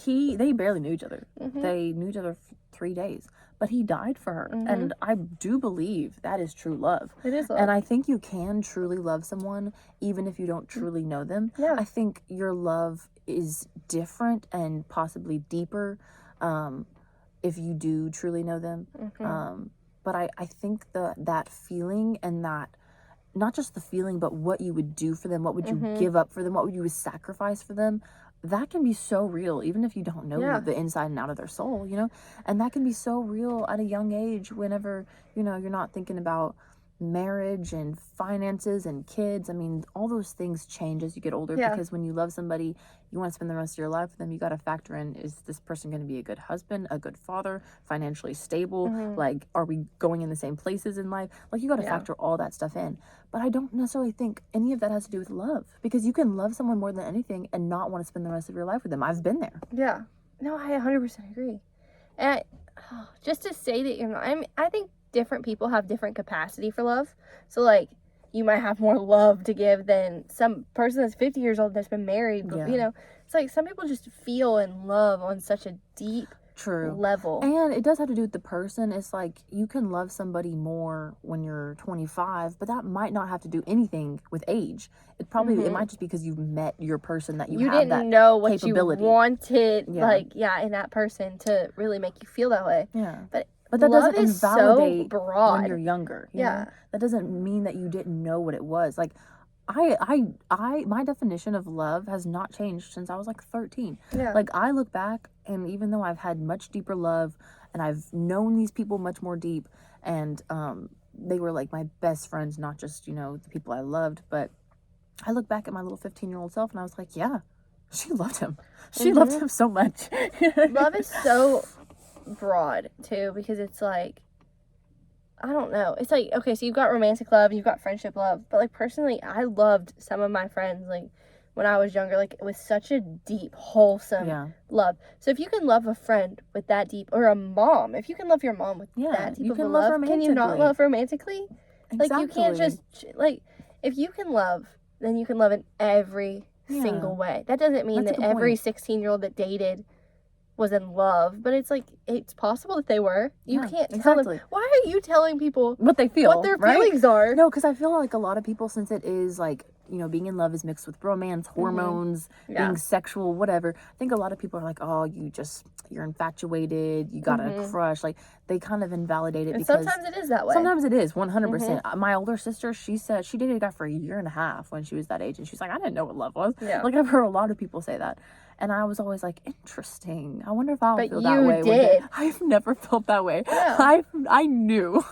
they barely knew each other. They knew each other for 3 days. But he died for her. And I do believe that is true love. It is love. And I think you can truly love someone even if you don't truly know them. Yeah. I think your love is different and possibly deeper if you do truly know them. But I think that feeling, and that, not just the feeling, but what you would do for them, what would you give up for them, what would you sacrifice for them, that can be so real, even if you don't know the inside and out of their soul, you know? And that can be so real at a young age whenever, you know, you're not thinking about marriage and finances and kids. I mean, all those things change as you get older, because when you love somebody, you want to spend the rest of your life with them, you got to factor in, is this person going to be a good husband, a good father, financially stable? Like, are we going in the same places in life? Like, you got to factor all that stuff in. But I don't necessarily think any of that has to do with love, because you can love someone more than anything and not want to spend the rest of your life with them. I've been there. Yeah. No, I 100% agree. And just to say that you're not, I think different people have different capacity for love. So, like, you might have more love to give than some person that's 50 years old that's been married. But, you know, it's like some people just feel and love on such a deep True. level. And it does have to do with the person. It's like you can love somebody more when you're 25, but that might not have to do anything with age. It might just be because you've met your person that you have didn't know what capability. you wanted, in that person to really make you feel that way. Yeah. But that love doesn't is invalidate so broad when you're younger. You know? That doesn't mean that you didn't know what it was. Like, my definition of love has not changed since I was like 13. Yeah. Like, I look back, and even though I've had much deeper love and I've known these people much more deep, and they were like my best friends, not just, the people I loved, but I look back at my little 15-year-old self and I was like, yeah, she loved him. She loved him so much. Love is so broad too, because it's like, I don't know. It's like, okay, so you've got romantic love and you've got friendship love. But, like, personally, I loved some of my friends, like, when I was younger, like, with such a deep, wholesome love. So if you can love a friend with that deep, or a mom, if you can love your mom with that deep of a love, can you not love romantically? Exactly. Like, you can't just, like, if you can love, then you can love in every single way. That doesn't mean that every 16-year-old that dated was in love, but it's like, it's possible that they were. You can't tell them. Why are you telling people what they feel, what their feelings are? No, because I feel like a lot of people, since it is like, being in love is mixed with romance, hormones, being sexual, whatever. I think a lot of people are like, oh, you're infatuated, you got a crush. Like, they kind of invalidate it, and because sometimes it is that way. Sometimes it is 100%. My older sister, she said she dated a guy for a year and a half when she was that age, and she's like, I didn't know what love was. Like, I've heard a lot of people say that. And I was always like, interesting. I wonder if I'll feel that way. But you did. I've never felt that way. Yeah. I knew.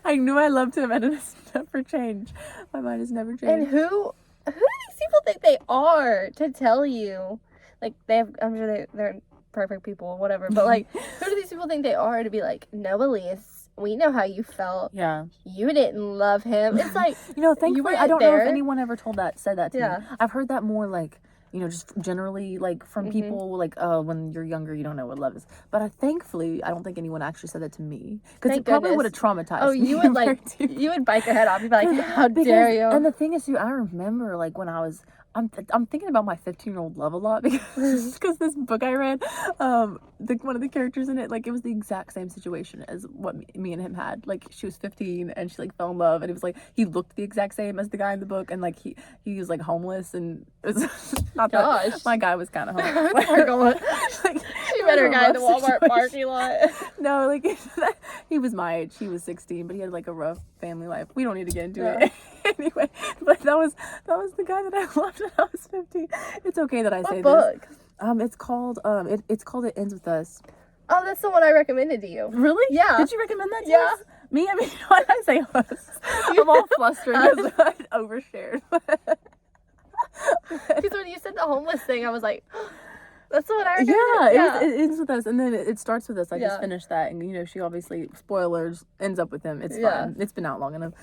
I knew I loved him, and it has never changed. My mind has never changed. And who do these people think they are to tell you? Like, I'm sure they're perfect people, whatever. But, like, who do these people think they are to be like, no, Elise, we know how you felt. Yeah. You didn't love him. It's like, thankfully, I don't know if anyone ever said that to me. Yeah. I've heard that more, like, just generally, like, from people, like, when you're younger, you don't know what love is. But thankfully, I don't think anyone actually said that to me. Because it probably would have traumatized me. You would, like, you would bite your head off. You'd be like, how dare you? And the thing is, too, I remember, like, when I was, I'm thinking about my 15-year-old love a lot, because this book I read, one of the characters in it, like, it was the exact same situation as what me and him had. Like, she was 15 and she, like, fell in love, and it was like, he looked the exact same as the guy in the book, and, like, he was, like, homeless, and it was not that my guy was kind of homeless. Like, she met her guy in the Walmart parking lot. No, like, he was my age. He was 16, but he had, like, a rough family life. We don't need to get into it. Anyway, but that was the guy that I loved when I was 15. It's okay that I say book? This. It's called it's called It Ends With Us. Oh, that's the one I recommended to you. Really? Yeah. Did you recommend that to us? Me? I mean, why did I say us? I'm all flustered because I overshared. Because when you said the homeless thing, I was like, that's the one I recommended. It ends with us, and then it starts with us. I just finished that, and she obviously, spoilers, ends up with him. It's fine. It's been out long enough.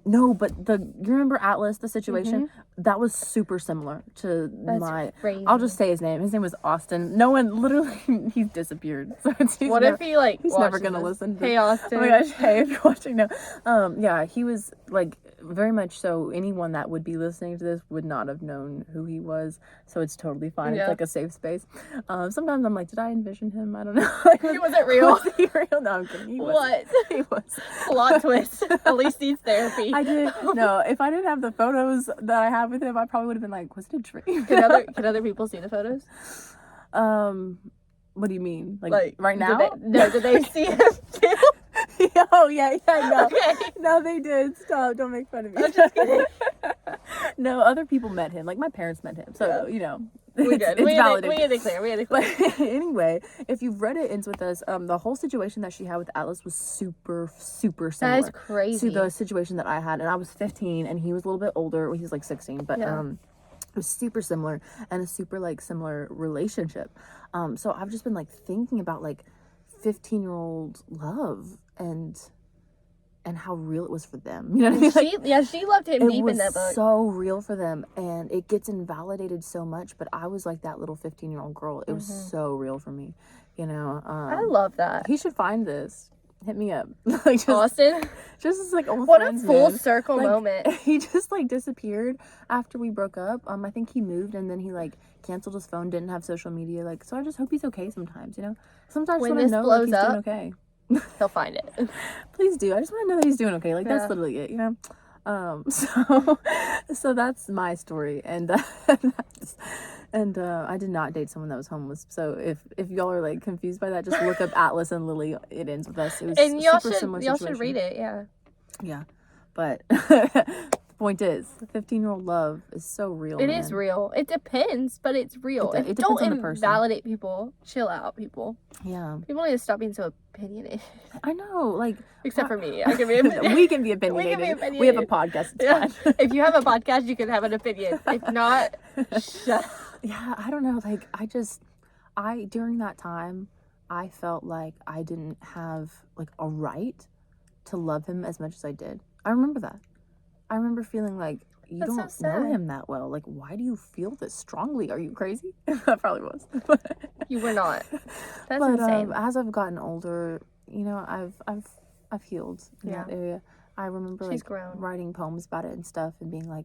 No, but you remember Atlas, the situation? That was super similar to crazy. I'll just say his name. His name was Austin. No one, literally, he's disappeared. So if he, like, he's never gonna listen to Hey, Austin. Oh my gosh, hey, if you're watching now. He was, like, very much so. Anyone that would be listening to this would not have known who he was, so it's totally fine. It's like a safe space. Sometimes I'm like, did I envision him? I don't know. Like, he wasn't real. Was he real? No, I'm kidding. He was. He was. Plot twist. At least needs therapy. I did. No, if I didn't have the photos that I have with him, I probably would have been like, was it a dream? Can other people see the photos? What do you mean? Like right now? Did they see him too? No. Okay. No, they did. Stop. Don't make fun of me. I'm just kidding. No, other people met him. Like, my parents met him. So, We're good. It's validated. We had it clear. But anyway, if you've read It Ends With Us, the whole situation that she had with Atlas was super, super similar. That is crazy. To the situation that I had. And I was 15 and he was a little bit older. He was like 16. But it was super similar and a super, like, similar relationship. So I've just been, like, thinking about, like, 15-year-old love and how real it was for them. You know what I mean? Like, she loved him deep in that book. It was so real for them, and it gets invalidated so much, but I was like that little 15-year-old girl. It was so real for me, I love that. He should find this. hit me up. Like, just, Austin? Just as, like, old What friends, a full man. circle Like, moment. He just, like, disappeared after we broke up. I think he moved, and then he, like, canceled his phone, didn't have social media. Like, so I just hope he's okay sometimes, you know? Sometimes I When just want to this know, like, blows he's up, doing okay. He'll find it. Please do. I just want to know that he's doing okay. Like, Yeah. that's literally it, you know? So that's my story, and I did not date someone that was homeless. So if y'all are like confused by that, just look up Atlas and Lily. It Ends With Us. It was And y'all should read it, yeah. Yeah, but point is, 15-year-old love is so real. It is real. It depends, but it's real. It depends don't on the person. invalidate people. Chill out, people. Yeah. People need to stop being so opinionated. I know, like... Except for me. I can be opinionated. We can be opinionated. We have a podcast. It's fine. If you have a podcast, you can have an opinion. If not, shut up. Yeah, I don't know. Like, during that time, I felt like I didn't have, like, a right to love him as much as I did. I remember that. I remember feeling like, you That's don't so know sad. him that well. Like, why do you feel this strongly? Are you crazy? I probably was. You were not. That's But insane. as I've gotten older, you know, I've healed in that area. I remember She's like grown. writing poems about it and stuff, and being like,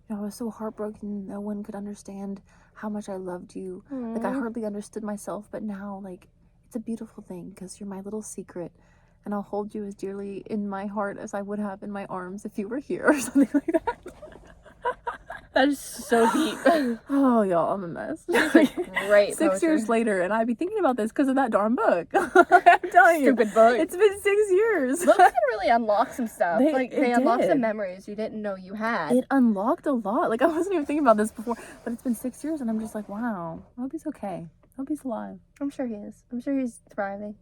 you know, I was so heartbroken. No one could understand how much I loved you. Like, I hardly understood myself, but now, like, it's a beautiful thing because you're my little secret, and I'll hold you as dearly in my heart as I would have in my arms if you were here, or something like that. That is so deep. Oh, y'all, I'm a mess. Great 6 years later, and I'd be thinking about this because of that darn book. I'm telling you. Stupid book. It's been 6 years. Books can really unlock some stuff. It They unlock did. some memories you didn't know you had. It unlocked a lot. Like, I wasn't even thinking about this before, but it's been 6 years, and I'm just like, wow, I hope he's okay. I hope he's alive. I'm sure he is. I'm sure he's thriving.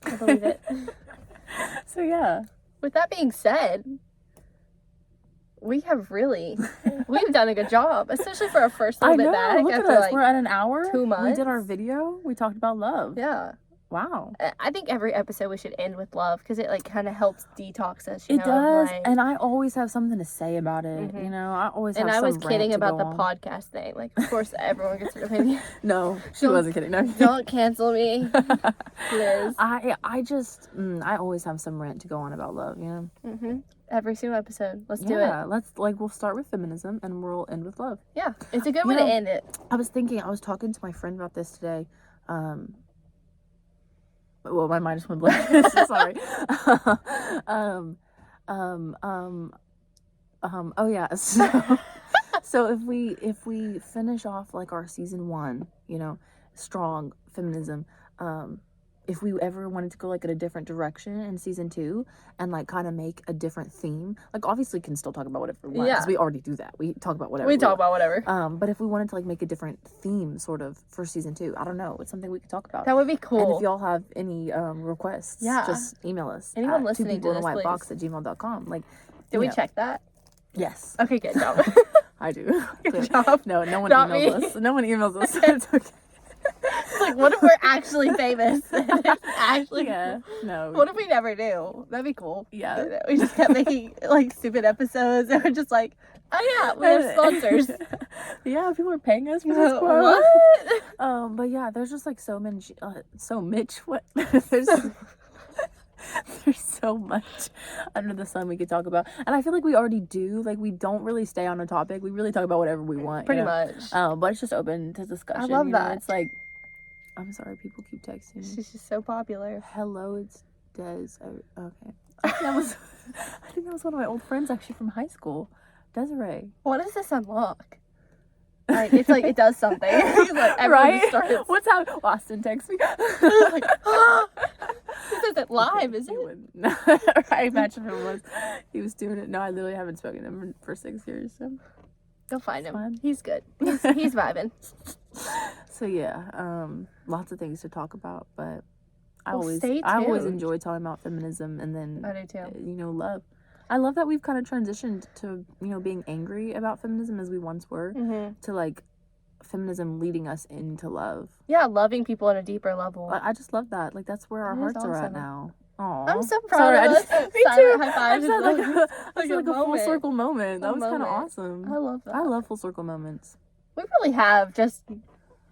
I believe it. So, yeah. With that being said, we've done a good job, especially for our first little bit back. Look at after us. like We're at an hour. 2 months. We did our video. We talked about love. Yeah. Wow. I think every episode we should end with love because it like kind of helps detox us. You It know, does, like, and I always have something to say about it. You know, I always have and I some was rant kidding to about go the on. podcast thing. Like, of course, everyone gets an opinion. No, she Don't- wasn't kidding. No, Don't cancel me, Liz. I just I always have some rant to go on about love. You know. Every single episode. Let's do it. Yeah, we'll start with feminism and we'll end with love. Yeah, it's a good way to end it. I was talking to my friend about this today. Well, my mind just went blank. Sorry. Oh yeah. So if we finish off like our season 1, you know, strong feminism, if we ever wanted to go like in a different direction in season 2 and like kind of make a different theme, like obviously can still talk about whatever we want because we already do that. We talk about whatever. We talk about whatever. But if we wanted to like make a different theme sort of for season 2, I don't know. It's something we could talk about. That would be cool. And if y'all have any requests, just email us. Anyone at listening to this, twopepleinaWhitebox@gmail.com. Like, Did we check that? Yes. Okay, good job. I do. Good job. No one Not emails me. us. No one emails us. It's okay. Like, what if we're actually famous? Actually, Yeah. No. What if we never do? That'd be cool. Yeah. We just kept making like stupid episodes, and we're just like, oh yeah, we have sponsors. Yeah, people are paying us for this quote. What? But yeah, there's just like so many. What? There's so much under the sun we could talk about, and I feel like we already do. Like, we don't really stay on a topic. We really talk about whatever we want. Pretty you know? much. But it's just open to discussion. I love you know? that. It's like, I'm sorry, people keep texting me. She's just so popular. Hello, it's Des. Okay. I think that was one of my old friends actually from high school, Desiree. What does this unlock? Like, it's like it does something. Like, everyone just starts. What's happening? Austin texts me. Like, this isn't live, is it? I imagine it was. He was doing it. No, I literally haven't spoken to him for 6 years. So Go find him. fine. He's good. He's vibing. So yeah, lots of things to talk about, but I Well, always stay tuned. enjoy talking about feminism, and then I do too. you know, love. I love that we've kind of transitioned to, you know, being angry about feminism as we once were, to like feminism leading us into love. Yeah, loving people on a deeper level. I just love that. Like, that's where our That is hearts are at awesome. now. Aw. I'm so proud of us. Me Silent too. high I fives. just had like Like a a full moment. circle moment. That A was kind of moment. awesome. I love that. I love full circle moments. We really have just,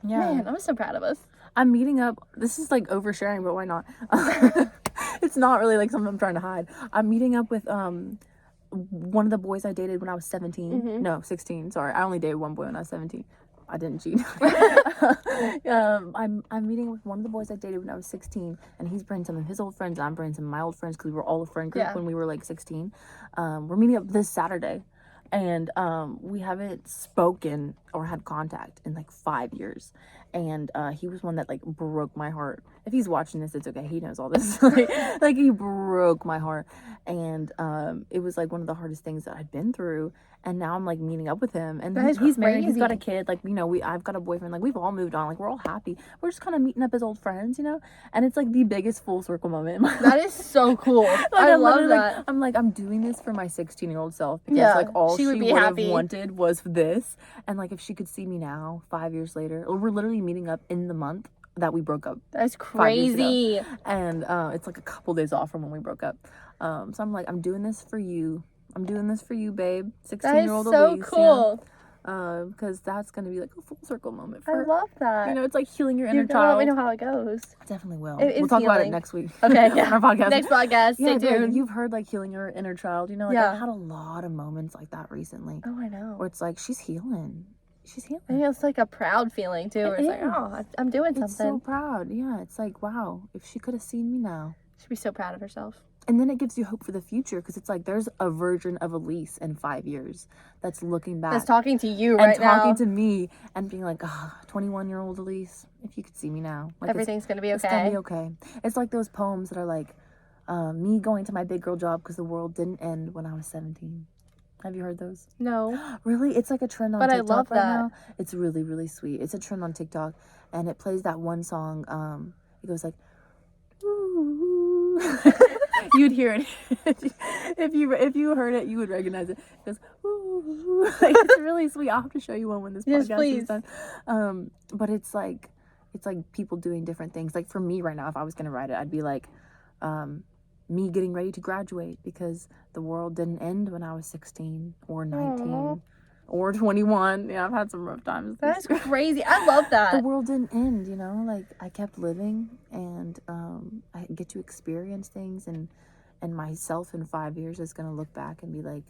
Yeah. man, I'm so proud of us. I'm meeting up. This is like oversharing, but why not? It's not really like something I'm trying to hide. I'm meeting up with one of the boys I dated when I was 17. No, 16. Sorry, I only dated one boy when I was 17. I didn't cheat. I'm meeting with one of the boys I dated when I was 16, and he's bringing some of his old friends, and I'm bringing some of my old friends because we were all a friend group when we were like 16. We're meeting up this Saturday, and we haven't spoken or had contact in like 5 years. And he was one that like broke my heart. If he's watching this, it's okay. He knows all this. like he broke my heart, and it was like one of the hardest things that I'd been through. And now I'm like meeting up with him, and he's married. He's got a kid. Like, you know, I've got a boyfriend. Like, we've all moved on. Like, we're all happy. We're just kind of meeting up as old friends, you know. And it's like the biggest full circle moment in my life. That is so cool. Like, I love that. I'm doing this for my 16-year-old self because like all she would have wanted was this. And like if she could see me now, 5 years later, we're literally meeting up in the month that we broke up. That's crazy. And it's like a couple days off from when we broke up. So I'm like, I'm doing this for you. I'm doing this for you, babe. 16-year-old That is so Elise, cool. You know? Because that's gonna be like a full circle moment for I love that. You know, it's like healing your inner You're child. Let me know how it goes. Definitely will. It We'll talk about it healing. next week. Okay, yeah. On our podcast. Next podcast. Stay tuned. You've heard like healing your inner child. You know, like I've had a lot of moments like that recently. Oh, I know. Where it's like she's healing. She's healing. I think it's like a proud feeling too. Where it's like, oh, I'm doing something. It's so proud. Yeah, it's like, wow, if she could have seen me now. She'd be so proud of herself. And then it gives you hope for the future because it's like there's a version of Elise in 5 years that's looking back. That's talking to you right now. And talking to me and being like, 21-year-old Elise, if you could see me now. Like, everything's going to be okay. It's going to be okay. It's like those poems that are like, me going to my big girl job because the world didn't end when I was 17. Have you heard those? No. Really? It's like a trend on TikTok I love right that. now. It's really, really sweet. It's a trend on TikTok, and it plays that one song. It goes like, ooh. You'd hear it if you heard it. You would recognize it. It goes, ooh. Like, it's really sweet. I'll have to show you one when this podcast is done. But it's like people doing different things. Like for me right now, if I was gonna write it, I'd be like, me getting ready to graduate because the world didn't end when I was 16 or 19 Aww. or 21. Yeah, I've had some rough times. That's crazy. I love that. The world didn't end, you know, like I kept living, and I get to experience things, and myself in 5 years is going to look back and be like,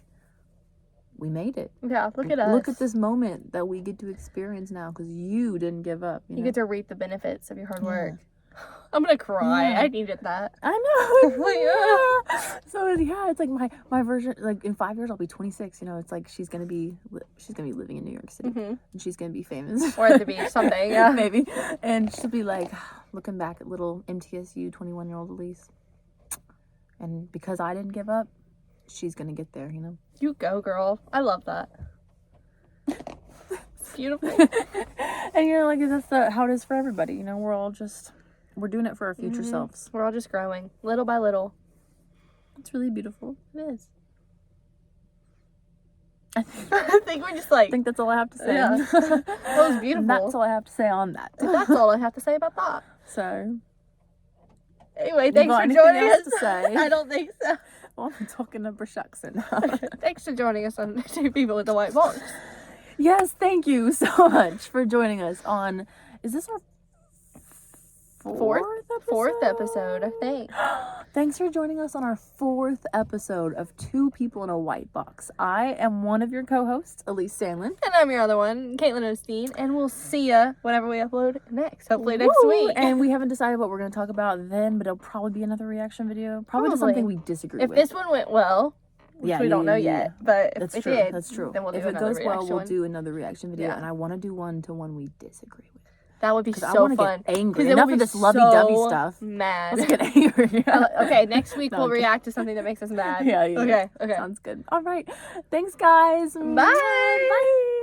we made it. Yeah, look at us. Look at this moment that we get to experience now because you didn't give up. You know? Get to reap the benefits of your hard work. I'm gonna cry. I needed that. I know. Yeah. So yeah, it's like my version. Like in 5 years, I'll be 26. You know, it's like she's gonna be living in New York City, and she's gonna be famous, or at the beach, something. Yeah, maybe. And she'll be like looking back at little MTSU 21-year-old Elise, and because I didn't give up, she's gonna get there. You know. You go, girl. I love that. It's beautiful. And you're like, that's how it is for everybody. You know, we're doing it for our future selves. We're all just growing, little by little. It's really beautiful. It is. I think we're just like... I think that's all I have to say. Yeah. That was beautiful. And that's all I have to say on that. And that's all I have to say about that. So... Anyway, thanks for joining us. To say? I don't think so. Well, I'm talking to Brashakson now. Thanks for joining us on Two People with the White Box. Yes, thank you so much for joining us on... Is this our... Fourth episode, I think. Thanks for joining us on our 4th episode of Two People in a White Box. I am one of your co-hosts, Elise Sandlin. And I'm your other one, Caitlin Osteen. And we'll see ya whenever we upload next. Hopefully next week. And we haven't decided what we're going to talk about then, but it'll probably be another reaction video. Probably to something we disagree with. If this one went well, which we don't know yet. But if it did, that's true. Then we'll do if it another goes well, reaction we'll do another reaction video. Yeah. And I want to do one to one we disagree with. That would be so I want to fun. get angry. Enough of this lovey-dovey stuff. Mad. Let's get angry. Okay, next week we'll react to something that makes us mad. Yeah. Okay. Sounds good. All right. Thanks, guys. Bye. Bye.